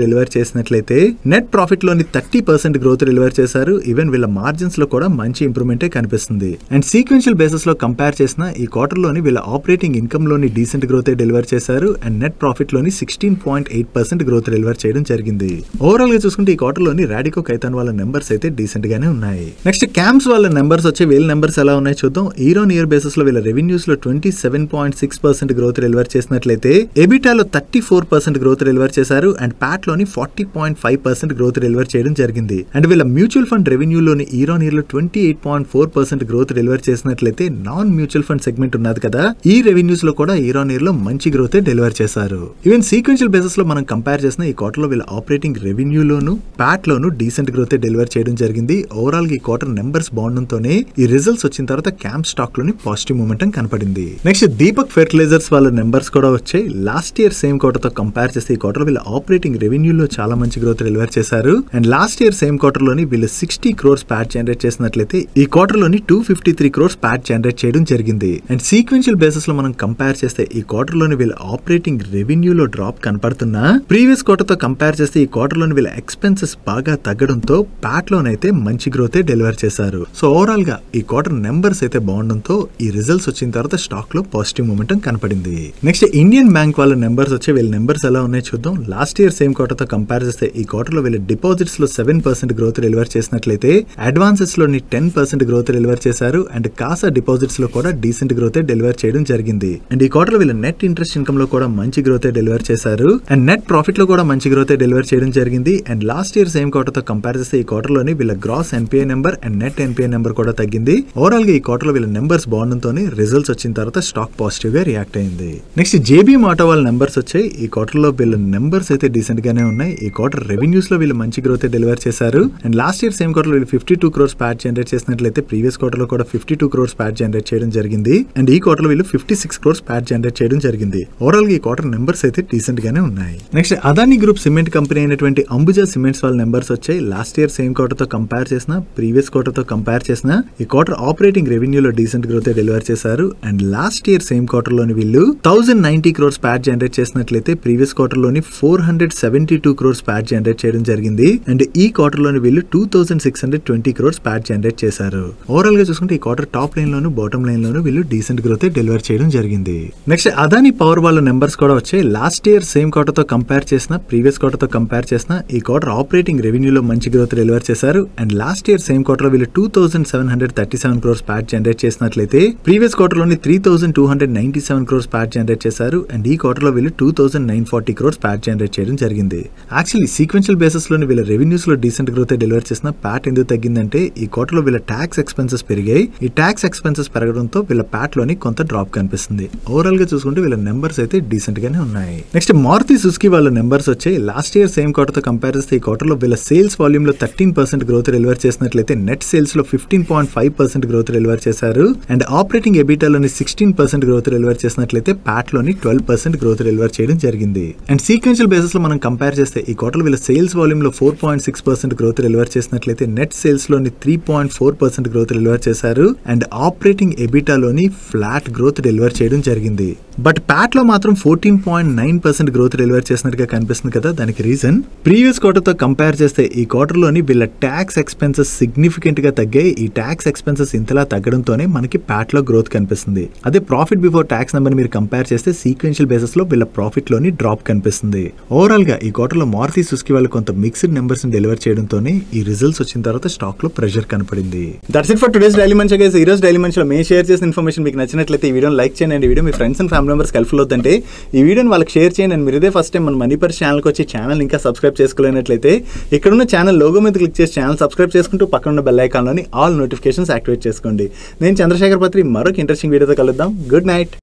డెలివర్ చేసినట్లయితే నెట్ ప్రాఫిట్ లోని 30% గ్రోత్ డెలివర్ చేశారు. ఈవెన్ వీళ్ళ మార్జిన్స్ లో కూడా మంచి ఇంప్రూవ్మెంట్ కనిపిస్తుంది. అండ్ సీక్వెన్షియల్ బేసిస్ లో కంపేర్ చేసిన ఈ క్వార్టర్ లోని వీళ్ళ ఆపరేటింగ్ ఇన్కమ్ లోని డీసెంట్ గ్రోత్ డెలివర్ చేశారు. అండ్ నెట్ ప్రాఫిట్ లోని 16.8% గ్రోత్ డెలివర్ చేయడం జరిగింది. ఓవరాల్ గా చూసుకుంటే ఈ క్వార్టర్ లోని రాడికో ఖైతాన్ వాళ్ళ నెంబర్స్ అయితే డీసెంట్ గానే ఉన్నాయి. నెక్స్ట్ క్యాంప్స్ వాళ్ళ నెంబర్స్ వచ్చి వీళ్ళ నెంబర్స్ ఎలా ఉన్నాయి చూద్దాం. ఇయర్ ఆన్ ఇయర్ బేసిస్ లో వీళ్ళ రెవెన్యూస్ లో 27.6% గ్రోత్ డెలివర్ చేసినట్లయితే ఎబిటాలో 34% గ్రోత్ డెలివర్ చేశారు. అండ్ ప్యాట్ లోని 40.5% గ్రోత్ డెలివర్ చేయడం జరిగింది. అండ్ వీళ్ళ మ్యూచువల్ ఫండ్ రెవెన్యూలోని ఇయర్ ఆన్ ఇయర్ లో 28.4% గ్రోత్ డెలివర్ చేసినట్లయితే నాన్ మ్యూచువల్ ఫండ్ సెగ్మెంట్ ఉన్నది కదా, ఈ రెవెన్యూస్ లో కూడా ఇయర్ ఆన్ ఇయర్ లో మంచి గ్రోత్ డెలివర్ చేశారు. ఈవెన్ సీక్వెన్షియల్ బేసిస్ లో మనం కంపేర్ చేసిన ఈ క్వార్టర్ లో వీళ్ళ ఆపరేటింగ్ రెవెన్యూలోను ప్యాట్ లోను డీసెంట్ గ్రోత్ డెలివర్ చేయడం జరిగింది. ఓవరాల్ గా ఈ క్వార్టర్ నెంబర్స్ బాగుండడంతోనే ఈ రిజల్ట్స్ వచ్చిన తర్వాత క్యాంప్ స్టాక్ లోని పాజిటివ్ మూమెంటం కనపడింది. నెక్స్ట్ దీపక్ ఫెర్టిలైజర్స్ వాళ్ళ నెంబర్స్ కూడా వచ్చాయి. లాస్ట్ ఇయర్ సేమ్ క్వార్టర్ తో కంపేర్ చేస్తే ఈ క్వార్టర్ వీళ్ళ ఆపరేటింగ్ రెవెన్యూలో చాలా మంచి గ్రోత్ డెలివర్ చేశారు. And last year same quarter లోని వీళ్ళు 60 crores ప్యాట్ జనరేట్ చేసినట్లయితే ఈ క్వార్టర్ లోని 253 crores ప్యాట్ జనరేట్ చేయడం జరిగింది. అండ్ సీక్వెన్షియల్ బేసిస్ లో మనం కంపేర్ చేస్తే ఈ క్వార్టర్ లోని వీళ్ళ ఆపరేటింగ్ రెవెన్యూలో డ్రాప్ కనపడుతున్నా ప్రీవియస్ క్వార్టర్ తో కంపేర్ చేస్తే ఈ క్వార్టర్ లోని వీళ్ళ ఎక్స్పెన్సెస్ బాగా తగ్గడంతో ప్యాట్ లోనైతే మంచి గ్రోత్ డెలివర్ చేశారు. సో ఓవరాల్ గా ఈ క్వార్టర్ నెంబర్స్ అయితే బాగుండడంతో ఈ రిజల్ట్స్ వచ్చిన తర్వాత స్టాక్ లో పాజిటివ్ మూమెంటం కనపడింది. నెక్స్ట్ ఇండియన్ బ్యాంక్ వాళ్ళ నెంబర్స్ వచ్చి వీళ్ళ నెంబర్స్ ఎలా ఉన్నాయి చూద్దాం. లాస్ట్ ఇయర్ సేమ్ క్వార్టర్ తో కంపేర్ చేస్తే ఈ క్వార్టర్ లో వీళ్ళ డిపాజిట్స్ లో 7% గ్రోత్ డెలివర్ చేసినట్లయితే అడ్వాన్సెస్ లోని 10% గ్రోత్ డెలివర్ చేశారు. అండ్ కాసా డిపాజిట్స్ లో కూడా డీసెంట్ గ్రోత్ డెలివర్ చేయడం జరిగింది. అండ్ ఈ క్వార్టర్ వీళ్ళ నెట్ ఇంట్రెస్ట్ ఇన్కమ్ లో కూడా మంచి గ్రోత్ డెలివర్ చేశారు అండ్ నెట్ ప్రాఫిట్ లో కూడా మంచి గ్రోత్ డెలివర్ చేయడం జరిగింది. And last year same quarter తో కంపేర్ చేస్తే ఈ క్వార్టర్ లోని వీళ్ళ gross NPA number and net NPA number కూడా తగ్గింది. ఓవరాల్ గా ఈ క్వార్టర్ లో వీళ్ళ నెంబర్స్ బాగుండడంతో రిజల్ట్స్ వచ్చిన తర్వాత స్టాక్ పాజిటివ్ గా రియాక్ట్ అయింది. నెక్స్ట్ జేబీఎం ఆటో వాళ్ళ నెంబర్స్ వచ్చాయి. ఈ క్వార్టర్ లో వీళ్ళ నెంబర్స్ అయితే డీసెంట్ గానే ఉన్నాయి. ఈ క్వార్టర్ రెవెన్యూస్ లో వీళ్ళు మంచి గ్రోత్ డెలివర్ చేశారు. And last year same quarter వీళ్ళు 52 crores ప్యాట్ జనరేట్ చేసినట్లయితే ప్రీవియస్ క్వార్టర్ లో కూడా 52 crores ప్యాట్ జనరేట్ చేయడం జరిగింది. అండ్ ఈ క్వార్టర్ లో వీళ్ళు 56 crores ప్యాట్ జనరేట్ చేయడం జరిగింది. ఓవరాల్ గా ఈ క్వార్టర్ నెంబర్స్ అయితే డీసెంట్ గానే ఉన్నాయి. Next Adani group cement company అయినటువంటి అంబుజా సిమెంట్స్ వాళ్ళ నెంబర్స్ వచ్చాయి. లాస్ట్ ఇయర్ సేమ్ క్వార్టర్ తో కంపేర్ చేసిన ప్రీవియస్ క్వార్టర్ తో కంపేర్ చేసిన ఈ క్వార్టర్ ఆపరేటింగ్ రెవెన్యూలో డీసెంట్ గ్రోత్ డెలివర్ చేశారు. And last year same quarter లోని వీళ్ళు 1090 crores ప్యాట్ జనరేట్ చేసినట్లయితే ప్రీవియస్ క్వార్టర్ లోని 472 crores ప్యాట్ జనరేట్ చేయడం జరిగింది. అండ్ ఈ క్వార్టర్ లోని వీళ్ళు 2620 crores ప్యాట్ జనరేట్ చేశారు. ఓవరాల్ గా చూసుకుంటే ఈ క్వార్టర్ టాప్ లైన్ లోను బాటమ్ లైన్ లోను వీళ్ళు డీసెంట్ గ్రోత్ డెలివర్ చేయడం జరిగింది. నెక్స్ట్ అదాని పవర్ వాళ్ళ నెంబర్స్ కూడా వచ్చాయి. లాస్ట్ ఇయర్ సేమ్ క్వార్టర్ తో కంపేర్ చేసిన ప్రీవియస్ క్వార్టర్ తో కంపేర్ చేసిన ఈ క్వార్టర్ ఆపరేటింగ్ రెవెన్యూలో మంచి గ్రోత్ డెలివర్ చేశారు. And last year same quarter లో వీళ్ళు 2737 crores ప్యాట్ జనరేట్ చేసినట్లయితే ప్రీవియస్ క్వార్టర్ లోని 3297 crores ప్యాట్ జనరేట్ చేశారు. అండ్ ఈ క్వార్టర్ లో వీళ్ళు 2940 crores ప్యాట్ జనరేట్ చేయడం జరిగింది. యాక్చువల్లీ సీక్వెన్షియల్ బేసిస్ లోని వీళ్ళ రెవెన్యూస్ లో డీసెంట్ గ్రోత్ డెలివర్ చేసిన ప్యాట్ ఎందుకు తగ్గిందంటే ఈ క్వార్టర్ లో వీళ్ళ ట్యాక్స్ ఎక్స్పెన్సెస్ పెరిగాయి. ఈ ట్యాక్స్ ఎక్స్పెన్సెస్ పెరగడంతో వీళ్ళ ప్యాట్ లోని కొంత డ్రాప్ కనిపిస్తుంది. ఓవరాల్ గా చూసుకుంటే వీళ్ళ నెంబర్స్ అయితే డీసెంట్ గానే ఉన్నాయి. నెక్స్ట్ మారుతి సుజుకి వాళ్ళ నెంబర్స్ వచ్చాయి. లాస్ట్ ఇయర్ సేమ్ క్వార్టర్ తో కంపేర్ చేస్తే ఈ క్వార్టర్ లో వీళ్ళ సేల్స్ వాల్యూమ్ లో 13% గ్రోత్ డెలివర్ చేసినట్లయితే నెట్ సేల్స్ లో 15.5% గ్రోత్ డెలివర్ చేశారు. అండ్ ఆపరేటింగ్ ఎబిటా లోని 16% గ్రోత్ డెలివర్ చేసినట్లయితే ప్యాట్ లోని 12% గ్రోత్ డెలివర్ చేయడం జరిగింది. అండ్ సీక్వెన్షియల్ బేసిస్ లో మనం కంపేర్ చేస్తే ఈ క్వార్టర్ వీళ్ళ సేల్స్ వాల్యూమ్ లో 4.6% గ్రోత్ డెలివర్ చేసినట్లయితే నెట్ సేల్స్ లోని 3.4% గ్రోత్ డెలివర్ చేశారు. అండ్ ఆపరేటింగ్ ఎబిటా లోని ఫ్లాట్ గ్రోత్ డెలివర్ చేయడం జరిగింది. బట్ ప్యాట్ లో మాత్రం 14.9% గ్రోత్ డెలివర్ చేసినట్టుగా కనిపిస్తుంది కదా. దానికి రీజన్ ప్రీవియస్ క్వార్టర్ తో కంపేర్ చేస్తే ఈ క్వార్టర్ లోని వీళ్ళ ట్యాక్స్ ఎక్స్పెన్సెస్ సిగ్నిఫికెంట్ గా తగ్గాయి. ఈ ట్యాక్స్ ఎక్స్పెన్సెస్ ఇంతలా తగ్గడంతోనే మనకి ప్యాట్ లో గ్రోత్ కనిపిస్తుంది. అదే ప్రాఫిట్ బిఫోర్ ట్యాక్స్ నెంబర్ మీరు కంపేర్ చేస్తే సీక్వెన్షియల్ బేసిస్ లో వీళ్ళ ప్రాఫిట్ లోని డ్రాప్ కనిపిస్తుంది. ఓవరాల్ గా ఈ క్వార్టర్ లో మారుతి సుజుకి వాళ్ళు కొంత మిక్స్డ్ నెంబర్స్ ని డెలివర్ చేయడంతోనే ఈ రిజల్ట్స్ వచ్చిన తర్వాత స్టాక్ లో ప్రెషర్ కనపడింది. That's it for today's daily munch guys. ఈ రోజు డైలీ మంచ్ లో మేము షేర్ చేసిన ఇన్ఫర్మేషన్ మీకు నచ్చినట్లయితే ఈ వీడియోని లైక్ చేయండి. ఈ video me friends and family members helpful అవుతుంటే ఈ వీడియోని వాళ్ళకి షేర్ చేయండి. అండ్ మీరు ఇదే ఫస్ట్ టైం మన మనీ పర్స్ ఛానల్కి వచ్చి ఛానల్ ఇంకా సబ్స్క్రైబ్ చేసుకోలేనట్లయితే ఇక్కడున్న ఛానల్ లోగో మీద క్లిక్ చేసి ఛానల్ సబ్స్క్రైబ్ చేసుకుంటూ పక్కన ఉన్న బెల్ ఐకాన్లోని ఆల్ నోటిఫికేషన్స్ యాక్టివేట్ చేసుకోండి. నేను చంద్రశేఖర్ పత్రి మరొక ఇంట్రెస్టింగ్ వీడియోతో కలుద్దాం. Good night.